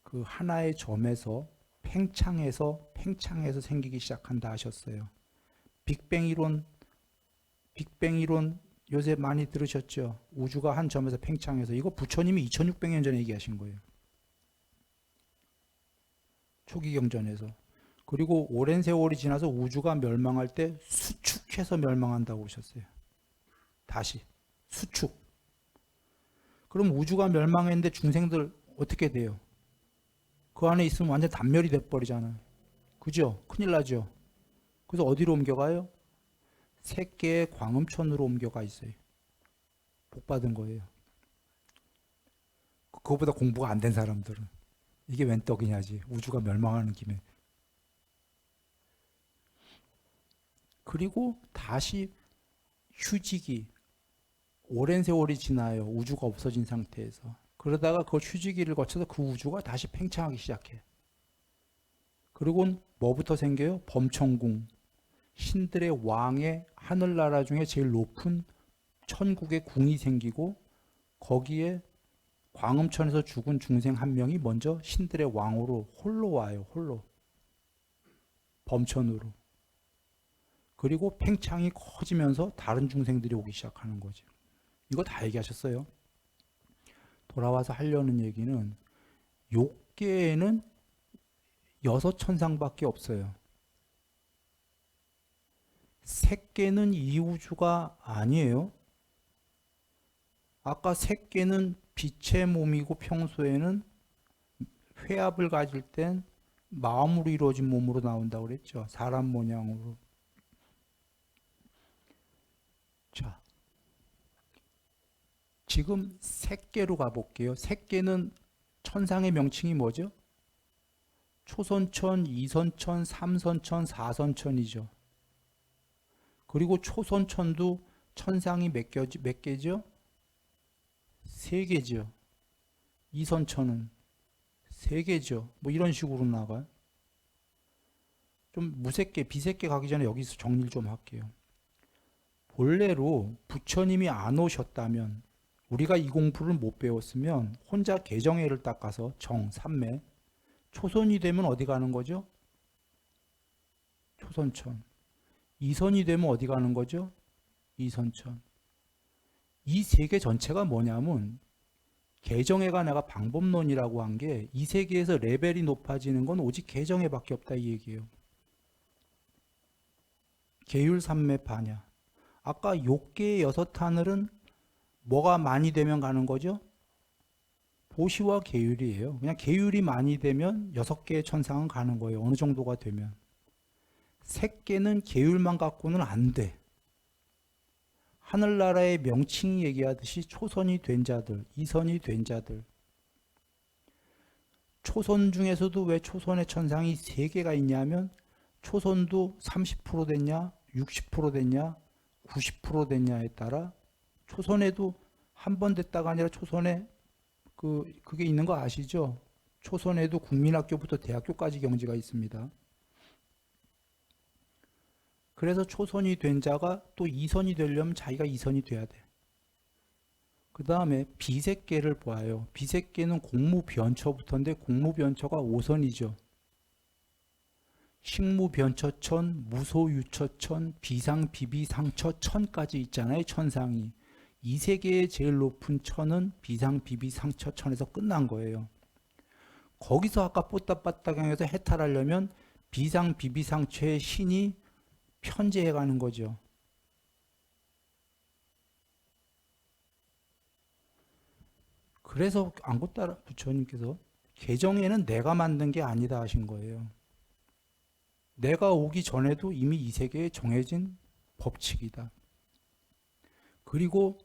그 하나의 점에서 팽창해서 생기기 시작한다 하셨어요. 빅뱅 이론 요새 많이 들으셨죠? 우주가 한 점에서 팽창해서 이거 부처님이 2600년 전에 얘기하신 거예요. 초기 경전에서. 그리고 오랜 세월이 지나서 우주가 멸망할 때 수축해서 멸망한다고 하셨어요. 다시 수축. 그럼 우주가 멸망했는데 중생들 어떻게 돼요? 그 안에 있으면 완전 단멸이 돼버리잖아요. 그죠? 큰일 나죠? 그래서 어디로 옮겨가요? 3개의 광음천으로 옮겨가 있어요. 복 받은 거예요. 그거보다 공부가 안 된 사람들은 이게 웬 떡이냐지. 우주가 멸망하는 김에 그리고 다시 휴지기, 오랜 세월이 지나요. 우주가 없어진 상태에서. 그러다가 그 휴지기를 거쳐서 그 우주가 다시 팽창하기 시작해. 그리고 뭐부터 생겨요? 범천궁. 신들의 왕의 하늘나라 중에 제일 높은 천국의 궁이 생기고 거기에 광음천에서 죽은 중생 한 명이 먼저 신들의 왕으로 홀로 와요. 홀로. 범천으로. 그리고 팽창이 커지면서 다른 중생들이 오기 시작하는 거죠. 이거 다 얘기하셨어요. 돌아와서 하려는 얘기는 욕계에는 6천상밖에 없어요. 색계는 이 우주가 아니에요. 아까 색계는 빛의 몸이고 평소에는 회합을 가질 땐 마음으로 이루어진 몸으로 나온다고 그랬죠. 사람 모양으로. 자, 지금 색계로 가볼게요. 색계는 천상의 명칭이 뭐죠? 초선천, 이선천, 삼선천, 사선천이죠. 그리고 초선천도 천상이 몇 개죠? 3개죠. 이선천은 3개죠. 뭐 이런 식으로 나가요. 좀 무색계, 비색계 가기 전에 여기서 정리를 좀 할게요. 본래로 부처님이 안 오셨다면 우리가 이 공부를 못 배웠으면 혼자 개정회를 닦아서 정, 삼매 초선이 되면 어디 가는 거죠? 초선천. 이선이 되면 어디 가는 거죠? 이선천. 이 세계 전체가 뭐냐면 개정회가 내가 방법론이라고 한 게 이 세계에서 레벨이 높아지는 건 오직 개정회밖에 없다 이 얘기예요. 계율삼매 반야. 아까 욕계의 6하늘은 뭐가 많이 되면 가는 거죠? 보시와 계율이에요. 그냥 계율이 많이 되면 6개의 천상은 가는 거예요. 어느 정도가 되면. 색계는 계율만 갖고는 안 돼. 하늘나라의 명칭이 얘기하듯이 초선이 된 자들, 이선이 된 자들. 초선 중에서도 왜 초선의 천상이 3개가 있냐면 초선도 30% 됐냐, 60% 됐냐, 90% 됐냐에 따라 초선에도 한 번 됐다가 아니라 초선에 그게 있는 거 아시죠? 초선에도 국민학교부터 대학교까지 경지가 있습니다. 그래서 초선이 된 자가 또 이선이 되려면 자기가 이선이 돼야 돼. 그 다음에 비색계를 보아요. 비색계는 공무변처부터인데 공무변처가 5선이죠. 식무변처천, 무소유처천, 비상비비상처천까지 있잖아요. 천상이. 이 세계의 제일 높은 천은 비상비비상처천에서 끝난 거예요. 거기서 아까 뽀따빠따경에서 해탈하려면 비상비비상처의 신이 편제해가는 거죠. 그래서 안고따라 부처님께서 개정에는 내가 만든 게 아니다 하신 거예요. 내가 오기 전에도 이미 이 세계에 정해진 법칙이다. 그리고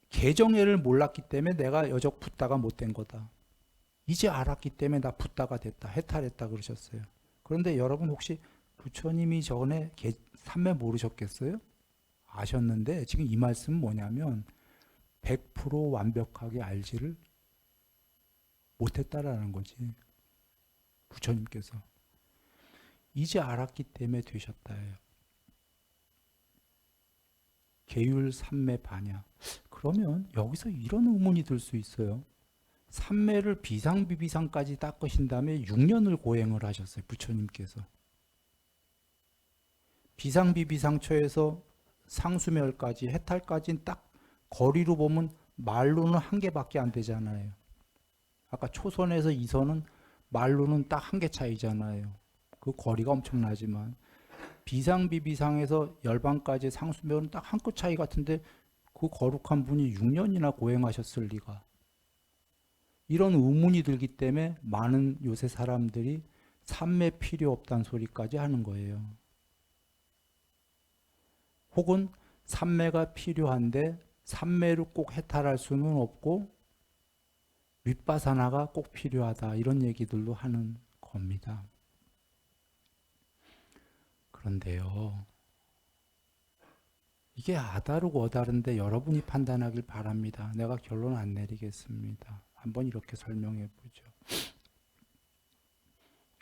개정회를 몰랐기 때문에 내가 여적 붓다가 못된 거다. 이제 알았기 때문에 나 붓다가 됐다. 해탈했다 그러셨어요. 그런데 여러분 혹시 부처님이 전에 삼매 모르셨겠어요? 아셨는데 지금 이 말씀은 뭐냐면 100% 완벽하게 알지를 못했다라는 거지. 부처님께서. 이제 알았기 때문에 되셨다예요. 계율 삼매 반야. 그러면 여기서 이런 의문이 들 수 있어요. 삼매를 비상비비상까지 닦으신 다음에 6년을 고행을 하셨어요. 부처님께서. 비상비비상처에서 상수멸까지 해탈까지는 딱 거리로 보면 말로는 1개밖에 안 되잖아요. 아까 초선에서 이선은 말로는 딱 1개 차이잖아요. 그 거리가 엄청나지만 비상비비상에서 열반까지 상수멸은 딱 한 끗 차이 같은데 그 거룩한 분이 6년이나 고행하셨을 리가. 이런 의문이 들기 때문에 많은 요새 사람들이 삼매 필요 없다는 소리까지 하는 거예요. 혹은 삼매가 필요한데 삼매를 꼭 해탈할 수는 없고 윗바사나가 꼭 필요하다 이런 얘기들도 하는 겁니다. 그런데요, 이게 아다르고 어다른데 여러분이 판단하길 바랍니다. 내가 결론 안 내리겠습니다. 한번 이렇게 설명해 보죠.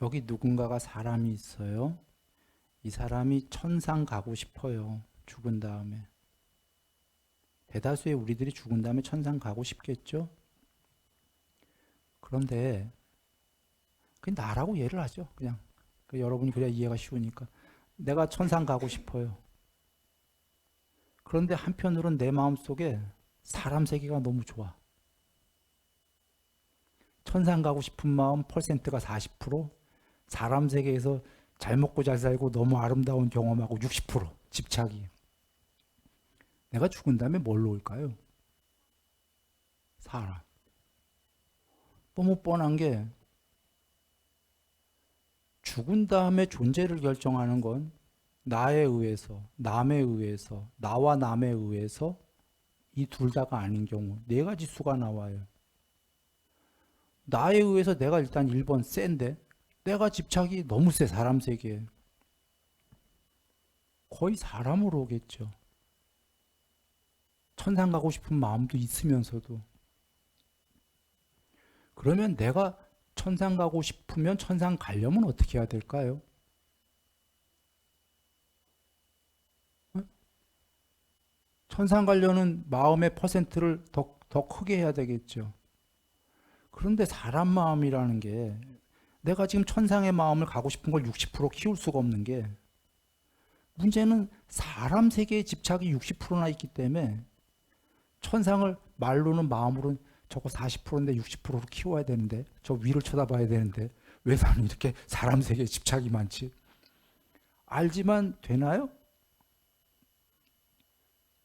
여기 누군가가 사람이 있어요. 이 사람이 천상 가고 싶어요. 죽은 다음에. 대다수의 우리들이 죽은 다음에 천상 가고 싶겠죠? 그런데 그냥 나라고 예를 하죠. 그냥 여러분이 그래야 이해가 쉬우니까. 내가 천상 가고 싶어요. 그런데 한편으로는 내 마음속에 사람 세계가 너무 좋아. 천상 가고 싶은 마음 퍼센트가 40%, 사람 세계에서 잘 먹고 잘 살고 너무 아름다운 경험하고 60% 집착이. 내가 죽은 다음에 뭘로 올까요? 사람. 너무 뻔한 게 죽은 다음에 존재를 결정하는 건 나에 의해서, 남에 의해서, 나와 남에 의해서 이 둘 다가 아닌 경우 네 가지 수가 나와요. 나에 의해서 내가 일단 1번 센데 내가 집착이 너무 세 사람 세계에. 거의 사람으로 오겠죠. 천상 가고 싶은 마음도 있으면서도. 그러면 내가 천상 가고 싶으면 천상 가려면 어떻게 해야 될까요? 천상 가려는 마음의 퍼센트를 더 크게 해야 되겠죠. 그런데 사람 마음이라는 게 내가 지금 천상의 마음을 가고 싶은 걸 60% 키울 수가 없는 게 문제는 사람 세계의 집착이 60%나 있기 때문에 천상을 말로는 마음으로는 저거 40%인데 60%로 키워야 되는데 저 위를 쳐다봐야 되는데 왜 나는 이렇게 사람 세계에 집착이 많지? 알지만 되나요?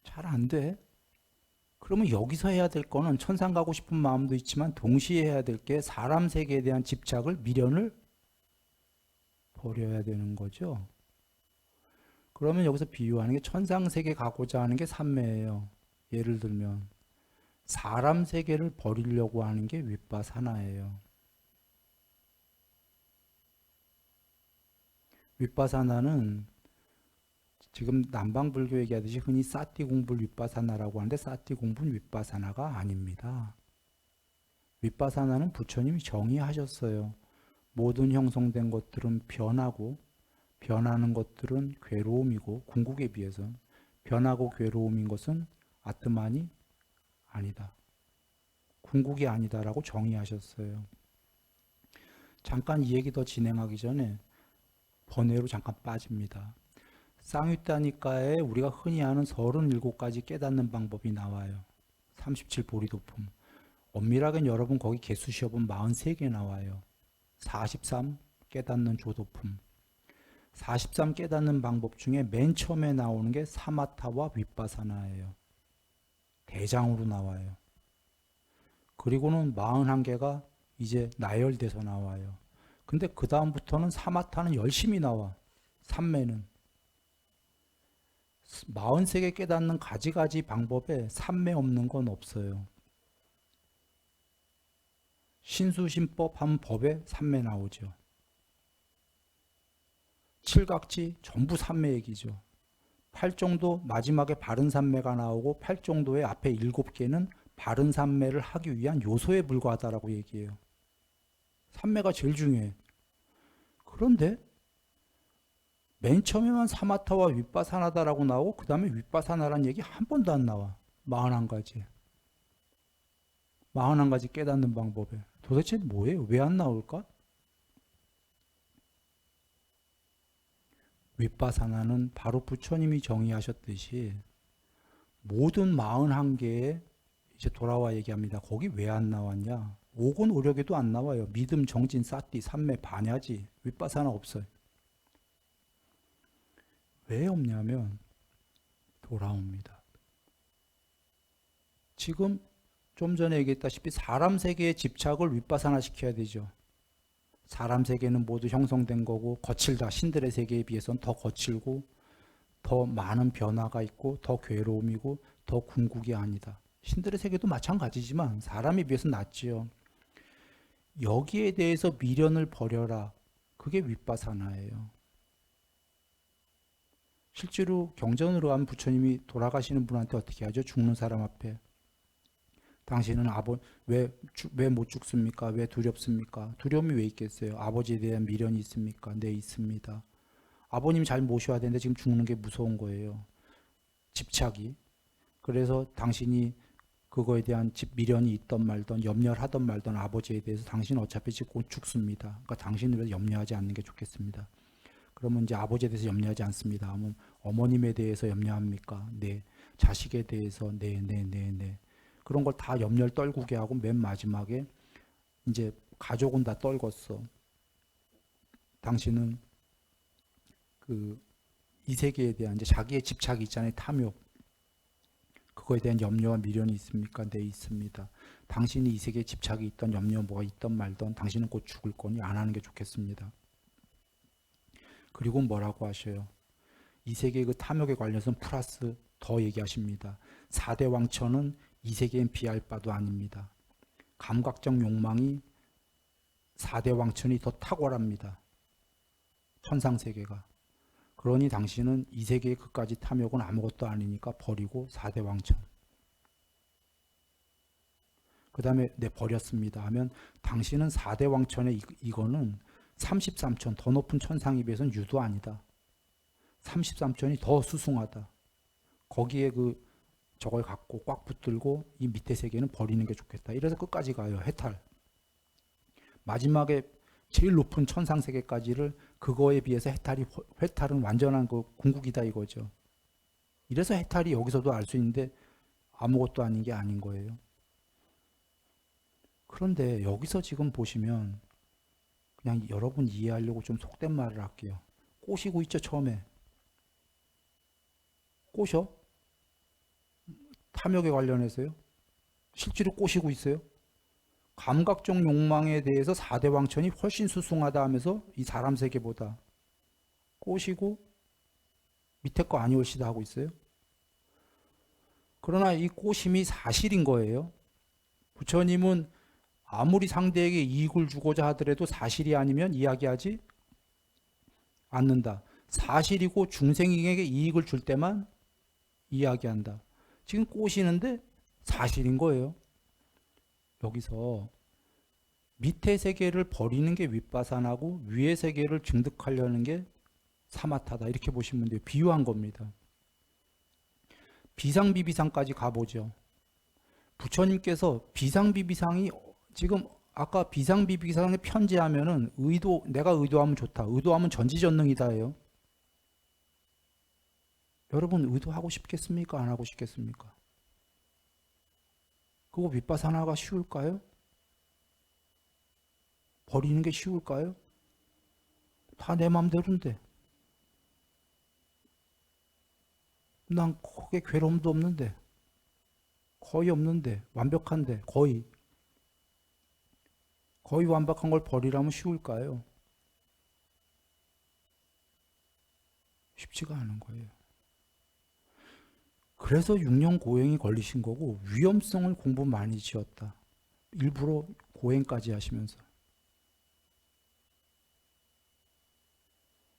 잘 안 돼. 그러면 여기서 해야 될 거는 천상 가고 싶은 마음도 있지만 동시에 해야 될 게 사람 세계에 대한 집착을 미련을 버려야 되는 거죠. 그러면 여기서 비유하는 게 천상 세계 가고자 하는 게 삼매예요. 예를 들면 사람 세계를 버리려고 하는 게 윗바사나예요. 윗바사나는 지금 남방불교 얘기하듯이 흔히 사티 공부를 윗바사나라고 하는데 사티 공부는 윗바사나가 아닙니다. 윗바사나는 부처님이 정의하셨어요. 모든 형성된 것들은 변하고 변하는 것들은 괴로움이고 궁극에 비해서 변하고 괴로움인 것은 아트만이 아니다. 궁극이 아니다라고 정의하셨어요. 잠깐 이 얘기 더 진행하기 전에 번외로 잠깐 빠집니다. 쌍유따니까에 우리가 흔히 아는 37가지 깨닫는 방법이 나와요. 37 보리도품. 엄밀하게는 여러분 거기 개수 시험은 43개 나와요. 43 깨닫는 조도품. 43 깨닫는 방법 중에 맨 처음에 나오는 게 사마타와 윗바사나예요. 대장으로 나와요. 그리고는 41개가 이제 나열돼서 나와요. 근데 그 다음부터는 사마타는 열심히 나와. 삼매는. 43개 깨닫는 가지가지 방법에 삼매 없는 건 없어요. 신수신법 하면 법에 삼매 나오죠. 칠각지 전부 삼매 얘기죠. 팔정도 마지막에 바른 삼매가 나오고 팔정도의 앞에 7개는 바른 삼매를 하기 위한 요소에 불과하다라고 얘기해요. 삼매가 제일 중요해. 그런데 맨 처음에만 사마타와 윗바사나다라고 나오고 그 다음에 윗바사나라는 얘기 한 번도 안 나와. 41가지. 41가지 깨닫는 방법에. 도대체 뭐예요? 왜 안 나올까? 윗바사나는 바로 부처님이 정의하셨듯이 모든 41개에 이제 돌아와 얘기합니다. 거기 왜 안 나왔냐? 오건 오력에도 안 나와요. 믿음, 정진, 사띠, 삼매, 반야지. 윗바사나 없어요. 왜 없냐면 돌아옵니다. 지금 좀 전에 얘기했다시피 사람 세계의 집착을 윗바사나 시켜야 되죠. 사람 세계는 모두 형성된 거고 거칠다. 신들의 세계에 비해서는 더 거칠고 더 많은 변화가 있고 더 괴로움이고 더 궁극이 아니다. 신들의 세계도 마찬가지지만 사람에 비해서는 낫지요. 여기에 대해서 미련을 버려라. 그게 윗바사나예요. 실제로 경전으로 하면 부처님이 돌아가시는 분한테 어떻게 하죠? 죽는 사람 앞에 당신은 왜 못 죽습니까? 왜 두렵습니까? 두려움이 왜 있겠어요? 아버지에 대한 미련이 있습니까? 네, 있습니다. 아버님 잘 모셔야 되는데 지금 죽는 게 무서운 거예요. 집착이. 그래서 당신이 그거에 대한 미련이 있던 말던 염려를 하던 말던 아버지에 대해서 당신은 어차피 지금 곧 죽습니다. 그러니까 당신을 위해서 염려하지 않는 게 좋겠습니다. 그러면 이제 아버지에 대해서 염려하지 않습니다. 그러면 어머님에 대해서 염려합니까? 네. 자식에 대해서 네. 그런 걸 다 염려를 떨구게 하고 맨 마지막에 이제 가족은 다 떨궜어. 당신은 그 이 세계에 대한 이제 자기의 집착이 있잖아요. 탐욕. 그거에 대한 염려와 미련이 있습니까? 네, 있습니다. 당신이 이 세계에 집착이 있던 염려 뭐가 있던 말던 당신은 곧 죽을 거니 안 하는 게 좋겠습니다. 그리고 뭐라고 하셔요? 이 세계의 그 탐욕에 관련해서는 플러스 더 얘기하십니다. 4대 왕천은 이 세계엔 비할 바도 아닙니다. 감각적 욕망이 4대 왕천이 더 탁월합니다. 천상세계가. 그러니 당신은 이 세계의 그까지 탐욕은 아무것도 아니니까 버리고 4대 왕천. 그 다음에 네, 버렸습니다 하면 당신은 4대 왕천의 이거는 33천 더 높은 천상에 비해서는 유도 아니다. 33천이 더 수승하다. 거기에 저걸 갖고 꽉 붙들고 이 밑에 세계는 버리는 게 좋겠다. 이래서 끝까지 가요. 해탈. 마지막에 제일 높은 천상 세계까지를 그거에 비해서 해탈은 완전한 그 궁극이다 이거죠. 이래서 해탈이 여기서도 알 수 있는데 아무것도 아닌 게 아닌 거예요. 그런데 여기서 지금 보시면 그냥 여러분 이해하려고 좀 속된 말을 할게요. 꼬시고 있죠, 처음에. 꼬셔? 탐욕에 관련해서요? 실제로 꼬시고 있어요? 감각적 욕망에 대해서 4대 왕천이 훨씬 수승하다 하면서 이 사람 세계보다 꼬시고 밑에 거 아니올시다 하고 있어요. 그러나 이 꼬심이 사실인 거예요. 부처님은 아무리 상대에게 이익을 주고자 하더라도 사실이 아니면 이야기하지 않는다. 사실이고 중생에게 이익을 줄 때만 이야기한다. 지금 꼬시는데 사실인 거예요. 여기서 밑에 세계를 버리는 게 윗바산하고 위의 세계를 증득하려는 게 사마타다. 이렇게 보시면 돼요. 비유한 겁니다. 비상비비상까지 가보죠. 부처님께서 비상비비상이 지금 아까 비상비비상에 편지하면은 내가 의도하면 좋다. 의도하면 전지전능이다예요. 여러분 의도하고 싶겠습니까? 안 하고 싶겠습니까? 그거 윗바사나가 쉬울까요? 버리는 게 쉬울까요? 다 내 맘대로인데. 난 크게 괴로움도 없는데. 거의 없는데. 완벽한데. 거의 완벽한 걸 버리라면 쉬울까요? 쉽지가 않은 거예요. 그래서 6년 고행이 걸리신 거고 위험성을 공부 많이 지었다. 일부러 고행까지 하시면서.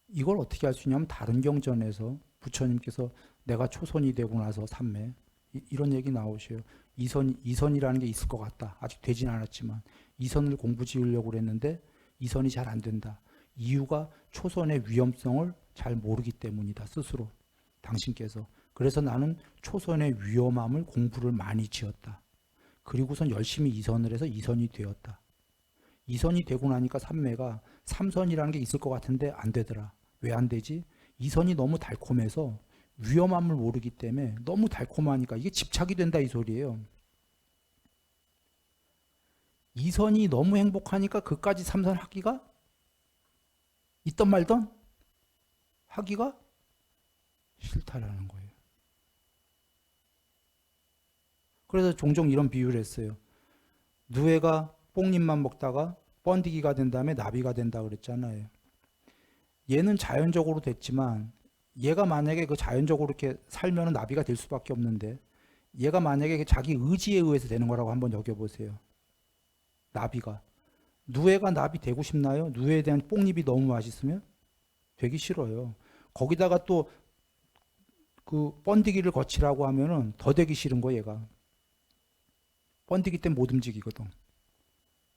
이걸 어떻게 할 수 있냐면 다른 경전에서 부처님께서 내가 초선이 되고 나서 삼매 이런 얘기 나오셔요. 이선이라는 게 있을 것 같다. 아직 되진 않았지만 이선을 공부 지으려고 그랬는데 이선이 잘 안 된다. 이유가 초선의 위험성을 잘 모르기 때문이다. 스스로 당신께서. 그래서 나는 초선의 위험함을 공부를 많이 지었다. 그리고선 열심히 이선을 해서 이선이 되었다. 이선이 되고 나니까 삼매가 삼선이라는 게 있을 것 같은데 안 되더라. 왜 안 되지? 이선이 너무 달콤해서 위험함을 모르기 때문에 너무 달콤하니까 이게 집착이 된다 이 소리예요. 이선이 너무 행복하니까 그까지 삼선 하기가 있던 말던 하기가 싫다라는 거예요. 그래서 종종 이런 비유를 했어요. 누에가 뽕잎만 먹다가 번디기가 된 다음에 나비가 된다 그랬잖아요. 얘는 자연적으로 됐지만 얘가 만약에 그 자연적으로 이렇게 살면 나비가 될 수밖에 없는데 얘가 만약에 자기 의지에 의해서 되는 거라고 한번 여겨보세요. 나비가. 누에가 나비 되고 싶나요? 누에에 대한 뽕잎이 너무 맛있으면 되기 싫어요. 거기다가 또 그 번디기를 거치라고 하면은 더 되기 싫은 거 얘가. 번디기 때문에 못 움직이거든.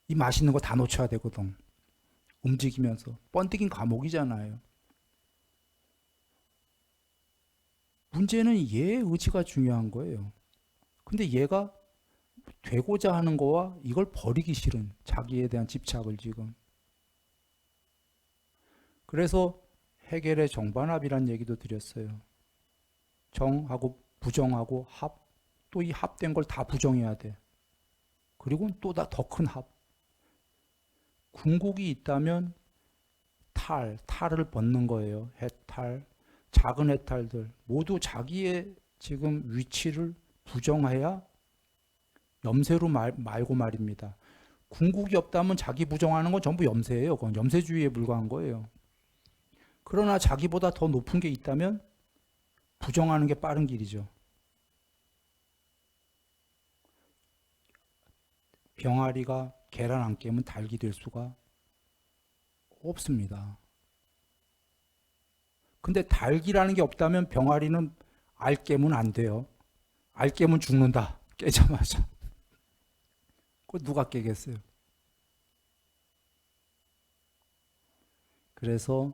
이 맛있는 거 다 놓쳐야 되거든. 움직이면서. 번디기는 감옥이잖아요. 문제는 얘의 의지가 중요한 거예요. 근데 얘가 되고자 하는 거와 이걸 버리기 싫은 자기에 대한 집착을 지금. 그래서 해겔의 정반합이란 얘기도 드렸어요. 정하고 부정하고 합, 또 이 합된 걸 다 부정해야 돼. 그리고 또 더 큰 합. 궁극이 있다면 탈을 벗는 거예요. 해탈, 작은 해탈들 모두 자기의 지금 위치를 부정해야 염세로 말고 말입니다. 궁극이 없다면 자기 부정하는 건 전부 염세예요. 그건 염세주의에 불과한 거예요. 그러나 자기보다 더 높은 게 있다면 부정하는 게 빠른 길이죠. 병아리가 계란 안 깨면 닭이 될 수가 없습니다. 근데 닭이라는 게 없다면 병아리는 알 깨면 안 돼요. 알 깨면 죽는다. 깨자마자. 그거 누가 깨겠어요? 그래서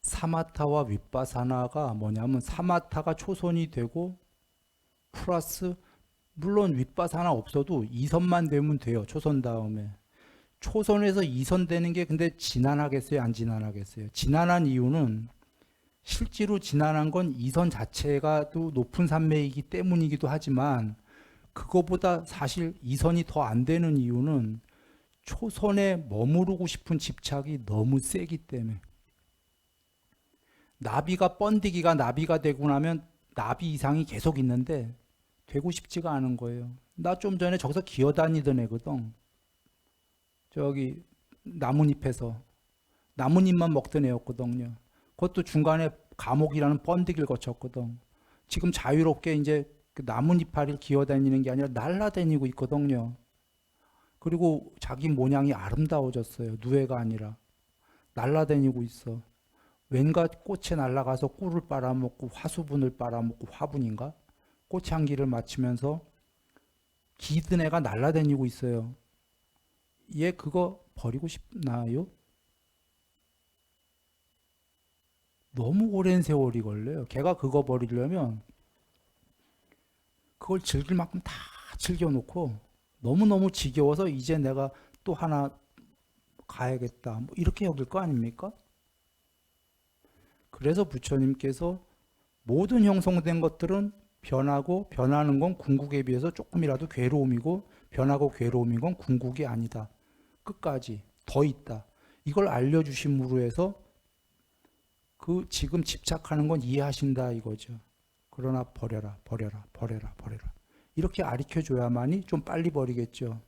사마타와 윗바사나가 뭐냐면 사마타가 초선이 되고 플러스 물론 윗바사나 없어도 2선만 되면 돼요. 초선 다음에. 초선에서 2선 되는 게 근데 지난하겠어요? 안 지난하겠어요? 지난한 이유는 실제로 지난한 건 2선 자체가 또 높은 산매이기 때문이기도 하지만 그거보다 사실 2선이 더 안 되는 이유는 초선에 머무르고 싶은 집착이 너무 세기 때문에. 나비가 번디기가 나비가 되고 나면 나비 이상이 계속 있는데 되고 싶지가 않은 거예요. 나 좀 전에 저기서 기어다니던 애거든. 저기 나뭇잎에서 나뭇잎만 먹던 애였거든요. 그것도 중간에 감옥이라는 번디기를 거쳤거든. 지금 자유롭게 이제 그 나뭇잎파리를 기어다니는 게 아니라 날아다니고 있거든요. 그리고 자기 모양이 아름다워졌어요. 누에가 아니라 날아다니고 있어. 왠가 꽃에 날아가서 꿀을 빨아먹고 화수분을 빨아먹고 화분인가? 꽃향기를 맡으면서 기든 애가 날아다니고 있어요. 얘 그거 버리고 싶나요? 너무 오랜 세월이 걸려요. 걔가 그거 버리려면 그걸 즐길 만큼 다 즐겨놓고 너무너무 지겨워서 이제 내가 또 하나 가야겠다. 뭐 이렇게 여길 거 아닙니까? 그래서 부처님께서 모든 형성된 것들은 변하고 변하는 건 궁극에 비해서 조금이라도 괴로움이고 변하고 괴로움인 건 궁극이 아니다. 끝까지 더 있다. 이걸 알려주심으로 해서 그 지금 집착하는 건 이해하신다 이거죠. 그러나 버려라, 버려라, 버려라, 버려라. 이렇게 가르쳐줘야만이 좀 빨리 버리겠죠.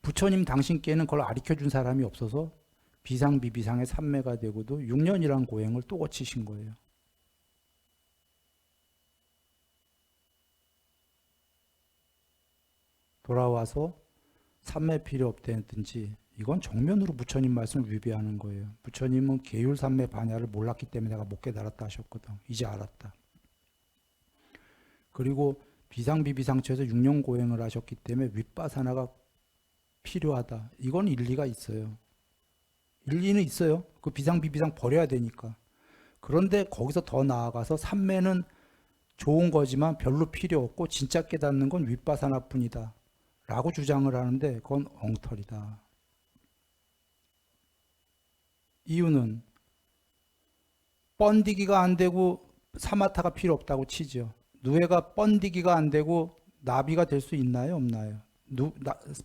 부처님 당신께는 그걸 가르쳐준 사람이 없어서 비상비비상의 삼매가 되고도 6년이란 고행을 또 거치신 거예요. 돌아와서 삼매 필요 없다든지 이건 정면으로 부처님 말씀을 위배하는 거예요. 부처님은 계율삼매 반야를 몰랐기 때문에 내가 못 깨달았다 하셨거든. 이제 알았다. 그리고 비상비비상처에서 6년 고행을 하셨기 때문에 윗바사나가 필요하다. 이건 일리가 있어요. 일리는 있어요. 그 비상비비상 버려야 되니까. 그런데 거기서 더 나아가서 삼매는 좋은 거지만 별로 필요 없고 진짜 깨닫는 건 윗바사나뿐이다. 라고 주장을 하는데 그건 엉터리다. 이유는 번디기가 안 되고 사마타가 필요 없다고 치죠. 누에가 번디기가 안 되고 나비가 될 수 있나요? 없나요?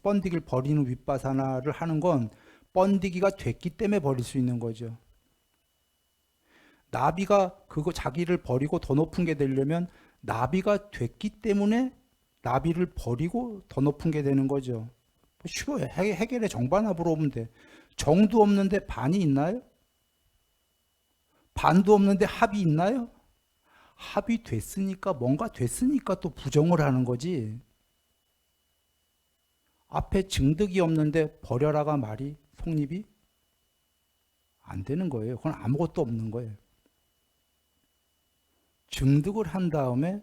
번디기를 버리는 윗바사나를 하는 건 번디기가 됐기 때문에 버릴 수 있는 거죠. 나비가 그거 자기를 버리고 더 높은 게 되려면 나비가 됐기 때문에 나비를 버리고 더 높은 게 되는 거죠. 쉬워요. 해결의 정반합으로 오면 돼. 정도 없는데 반이 있나요? 반도 없는데 합이 있나요? 합이 됐으니까 뭔가 됐으니까 또 부정을 하는 거지. 앞에 증득이 없는데 버려라가 말이 성립이 안 되는 거예요. 그건 아무것도 없는 거예요. 증득을 한 다음에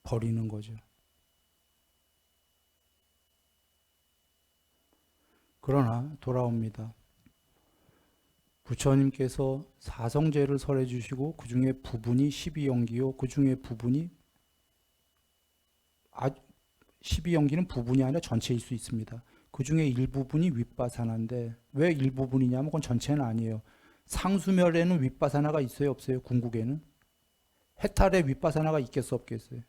버리는 거죠. 그러나 돌아옵니다. 부처님께서 사성제를 설해 주시고 그 중에 부분이 12연기요. 그 중에 부분이 12연기는 부분이 아니라 전체일 수 있습니다. 그 중에 일부분이 윗바사나인데 왜 일부분이냐면 그건 전체는 아니에요. 상수멸에는 윗바사나가 있어요, 없어요? 궁극에는? 해탈에 윗바사나가 있겠어, 없겠어요?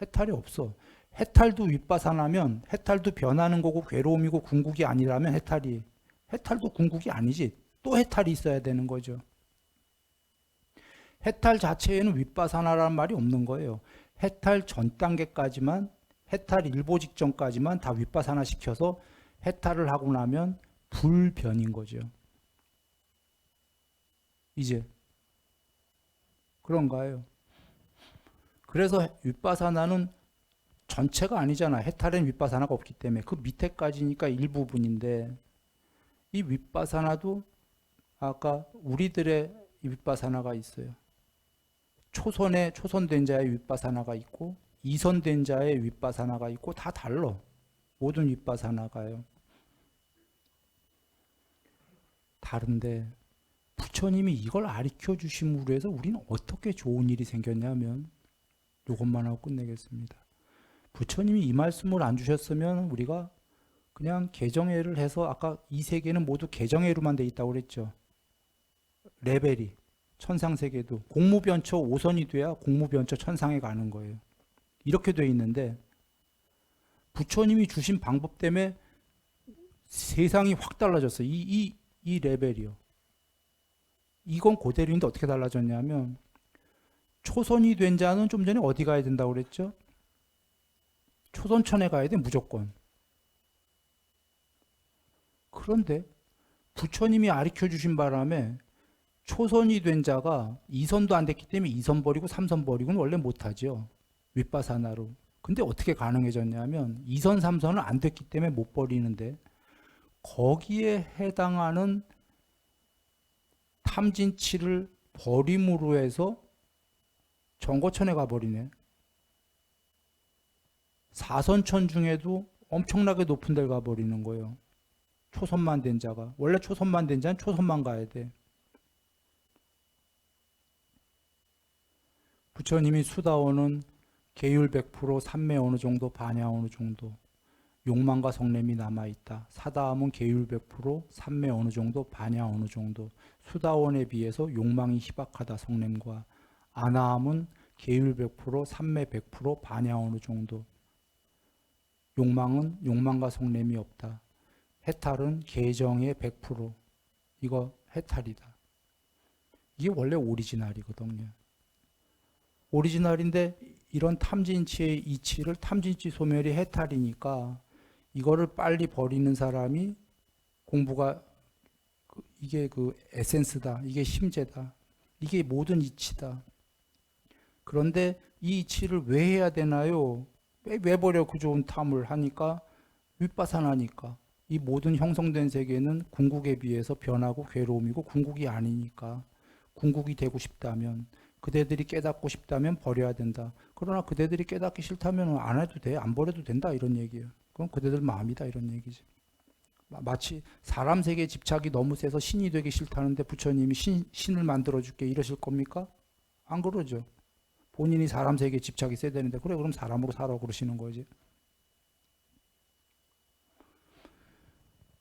해탈이 없어. 해탈도 윗바사나면 해탈도 변하는 거고 괴로움이고 궁극이 아니라면 해탈도 궁극이 아니지. 또 해탈이 있어야 되는 거죠. 해탈 자체에는 윗바사나라는 말이 없는 거예요. 해탈 전 단계까지만, 해탈 일보 직전까지만 다 윗바사나 시켜서 해탈을 하고 나면 불변인 거죠. 이제 그런가요? 그래서 윗바사나는 전체가 아니잖아. 해탈엔 윗바사나가 없기 때문에 그 밑에까지니까 일부분인데 이 윗바사나도 아까 우리들의 윗바사나가 있어요. 초선된 자의 윗바사나가 있고 이선된 자의 윗바사나가 있고 다 달라. 모든 윗바사나가요. 다른데 부처님이 이걸 가르쳐 주심으로 해서 우리는 어떻게 좋은 일이 생겼냐면 이것만 하고 끝내겠습니다. 부처님이 이 말씀을 안 주셨으면 우리가 그냥 개정회를 해서 아까 이 세계는 모두 개정회로만 돼 있다고 그랬죠. 레벨이 천상세계도 공무변처 5선이 돼야 공무변처 천상에 가는 거예요. 이렇게 돼 있는데 부처님이 주신 방법 때문에 세상이 확 달라졌어요. 이 레벨이요. 이건 그대로인데 어떻게 달라졌냐면 초선이 된 자는 좀 전에 어디 가야 된다고 그랬죠? 초선천에 가야 돼 무조건. 그런데 부처님이 가르쳐 주신 바람에 초선이 된 자가 2선도 안 됐기 때문에 2선 버리고 3선 버리고는 원래 못하죠. 윗바사나로. 근데 어떻게 가능해졌냐면 2선, 3선은 안 됐기 때문에 못 버리는데 거기에 해당하는 탐진치를 버림으로 해서 정거천에 가버리네. 4선천 중에도 엄청나게 높은 데를 가버리는 거예요. 초선만 된 자가. 원래 초선만 된 자는 초선만 가야 돼. 부처님이 수다오는 계율 100%, 삼매 어느 정도, 반야 어느 정도, 욕망과 성냄이 남아있다. 사다함은 계율 100%, 삼매 어느 정도, 반야 어느 정도. 수다원에 비해서 욕망이 희박하다, 성냄과. 아나함은 계율 100%, 삼매 100%, 반야 어느 정도. 욕망은 욕망과 성냄이 없다. 해탈은 계정의 100%. 이거 해탈이다. 이게 원래 오리지널이거든요. 오리지널인데 이런 탐진치의 이치를 탐진치 소멸이 해탈이니까 이거를 빨리 버리는 사람이 공부가 이게 그 에센스다. 이게 심재다. 이게 모든 이치다. 그런데 이 이치를 왜 해야 되나요? 왜 버려 그 좋은 탐을 하니까 윗바사나니까. 이 모든 형성된 세계는 궁극에 비해서 변하고 괴로움이고 궁극이 아니니까. 궁극이 되고 싶다면 그대들이 깨닫고 싶다면 버려야 된다. 그러나 그대들이 깨닫기 싫다면 안 해도 돼. 안 버려도 된다. 이런 얘기예요. 그건 그대들 마음이다. 이런 얘기지. 마치 사람 세계에 집착이 너무 세서 신이 되기 싫다는데 부처님이 신을 만들어줄게 이러실 겁니까? 안 그러죠. 본인이 사람 세계에 집착이 세야 되는데 그래 그럼 사람으로 살아 그러시는 거지.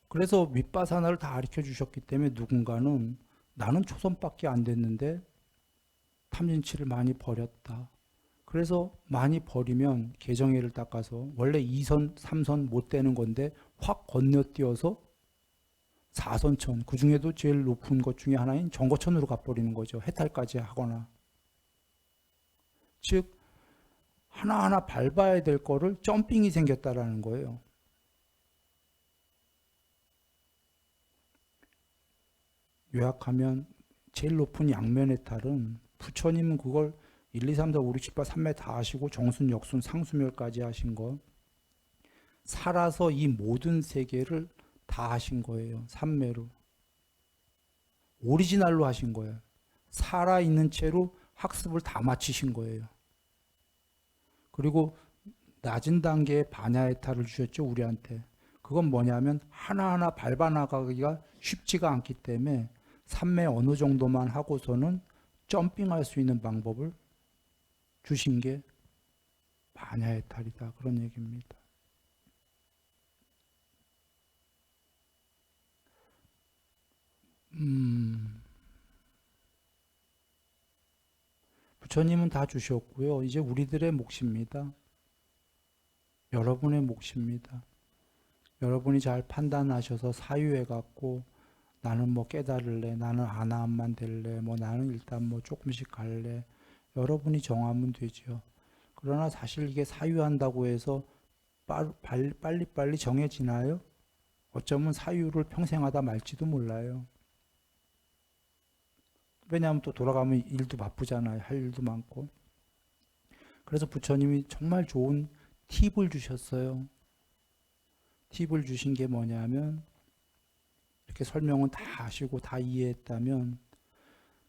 그래서 윗바사나를 다 가르쳐 주셨기 때문에 누군가는 나는 초선밖에 안 됐는데 탐진치를 많이 버렸다. 그래서 많이 버리면 개정회를 닦아서 원래 2선, 3선 못 되는 건데 확 건너뛰어서 4선천, 그 중에도 제일 높은 것 중에 하나인 정거천으로 가버리는 거죠. 해탈까지 하거나. 즉 하나하나 밟아야 될 거를 점핑이 생겼다라는 거예요. 요약하면 제일 높은 양면 해탈은 부처님은 그걸 1, 2, 3, 4, 5, 6, 7, 8, 3매 다 하시고 정순, 역순, 상수멸까지 하신 거 살아서 이 모든 세계를 다 하신 거예요. 3매로. 오리지널로 하신 거예요. 살아있는 채로 학습을 다 마치신 거예요. 그리고 낮은 단계의 반야해탈을 주셨죠, 우리한테. 그건 뭐냐면 하나하나 밟아나가기가 쉽지가 않기 때문에 산매 어느 정도만 하고서는 점핑할 수 있는 방법을 주신 게 반야해탈이다, 그런 얘기입니다. 부처님은 다 주셨고요. 이제 우리들의 몫입니다. 여러분의 몫입니다. 여러분이 잘 판단하셔서 사유해갖고 나는 뭐 깨달을래, 나는 아나함만 될래, 뭐 나는 일단 뭐 조금씩 갈래. 여러분이 정하면 되죠. 그러나 사실 이게 사유한다고 해서 빨리빨리 정해지나요? 어쩌면 사유를 평생 하다 말지도 몰라요. 왜냐하면 또 돌아가면 일도 바쁘잖아요. 할 일도 많고. 그래서 부처님이 정말 좋은 팁을 주셨어요. 팁을 주신 게 뭐냐면 이렇게 설명은 다 하시고 다 이해했다면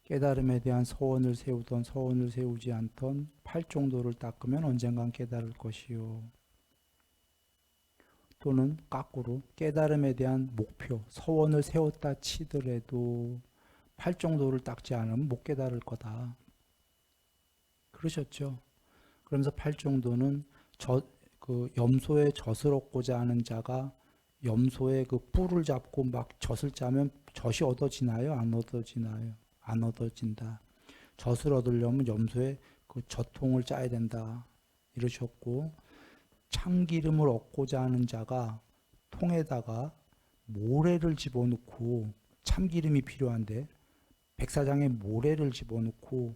깨달음에 대한 서원을 세우던 서원을 세우지 않던 팔종도를 닦으면 언젠간 깨달을 것이요. 또는 거꾸로 깨달음에 대한 목표, 서원을 세웠다 치더라도 팔종도를 닦지 않으면 못 깨달을 거다. 그러셨죠? 그러면서 팔종도는 그 염소의 젖을 얻고자 하는 자가 염소의 그 뿔을 잡고 막 젖을 짜면 젖이 얻어지나요? 안 얻어지나요? 안 얻어진다. 젖을 얻으려면 염소의 그 젖통을 짜야 된다. 이러셨고, 참기름을 얻고자 하는 자가 통에다가 모래를 집어넣고, 참기름이 필요한데 백사장에 모래를 집어넣고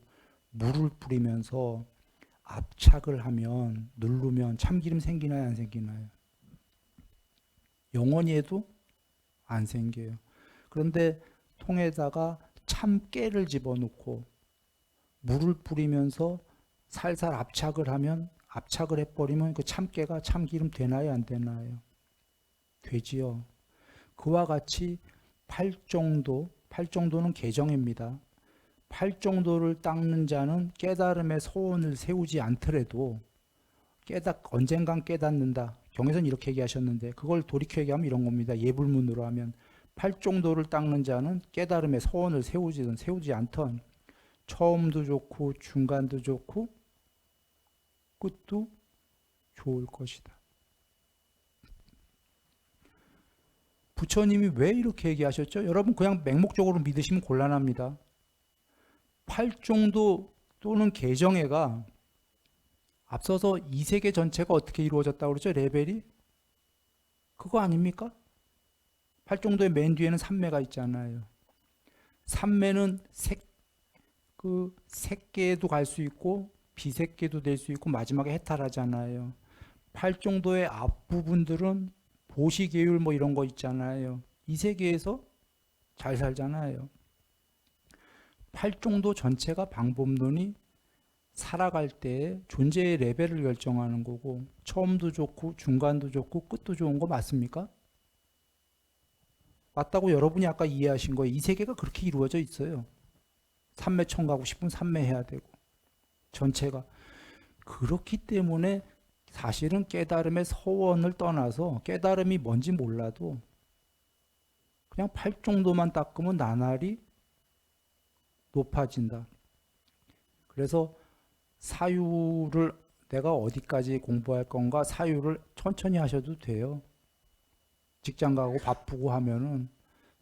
물을 뿌리면서 압착을 하면, 누르면 참기름 생기나요, 안 생기나요? 영원히 해도 안 생겨요. 그런데 통에다가 참깨를 집어넣고 물을 뿌리면서 살살 압착을 하면, 압착을 해버리면 그 참깨가 참기름 되나요, 안 되나요? 되지요. 그와 같이 팔정도는 개정입니다. 팔정도를 닦는 자는 깨달음의 소원을 세우지 않더라도 언젠간 깨닫는다. 경에서는 이렇게 얘기하셨는데 그걸 돌이켜 얘기하면 이런 겁니다. 예불문으로 하면 팔정도를 닦는 자는 깨달음의 소원을 세우지든 세우지 않던 처음도 좋고 중간도 좋고 끝도 좋을 것이다. 부처님이 왜 이렇게 얘기하셨죠? 여러분 그냥 맹목적으로 믿으시면 곤란합니다. 팔종도 또는 개정회가 앞서서 이 세계 전체가 어떻게 이루어졌다고 그러죠? 레벨이? 그거 아닙니까? 팔종도의 맨 뒤에는 삼매가 있잖아요. 삼매는 색계에도 갈 수 있고 비색계도 될 수 있고 마지막에 해탈하잖아요. 팔종도의 앞부분들은 보시계율 뭐 이런 거 있잖아요. 이 세계에서 잘 살잖아요. 팔종도 전체가 방법론이 살아갈 때 존재의 레벨을 결정하는 거고 처음도 좋고 중간도 좋고 끝도 좋은 거 맞습니까? 맞다고 여러분이 아까 이해하신 거예요. 이 세계가 그렇게 이루어져 있어요. 삼매천 가고 싶으면 삼매해야 되고 전체가 그렇기 때문에 사실은 깨달음의 서원을 떠나서 깨달음이 뭔지 몰라도 그냥 팔종도만 닦으면 나날이 높아진다. 그래서 사유를 내가 어디까지 공부할 건가 사유를 천천히 하셔도 돼요. 직장 가고 바쁘고 하면은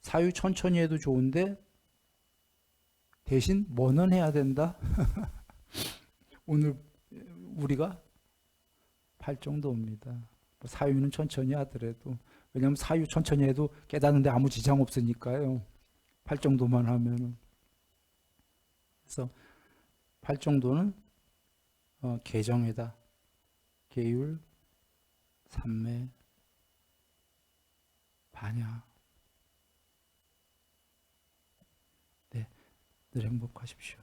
사유 천천히 해도 좋은데 대신 뭐는 해야 된다? 오늘 우리가 팔정도입니다. 사유는 천천히 하더라도 왜냐하면 사유 천천히 해도 깨닫는데 아무 지장 없으니까요. 팔정도만 하면은 그래서 팔정도는 개정회다. 계율, 삼매, 반야. 네, 늘 행복하십시오.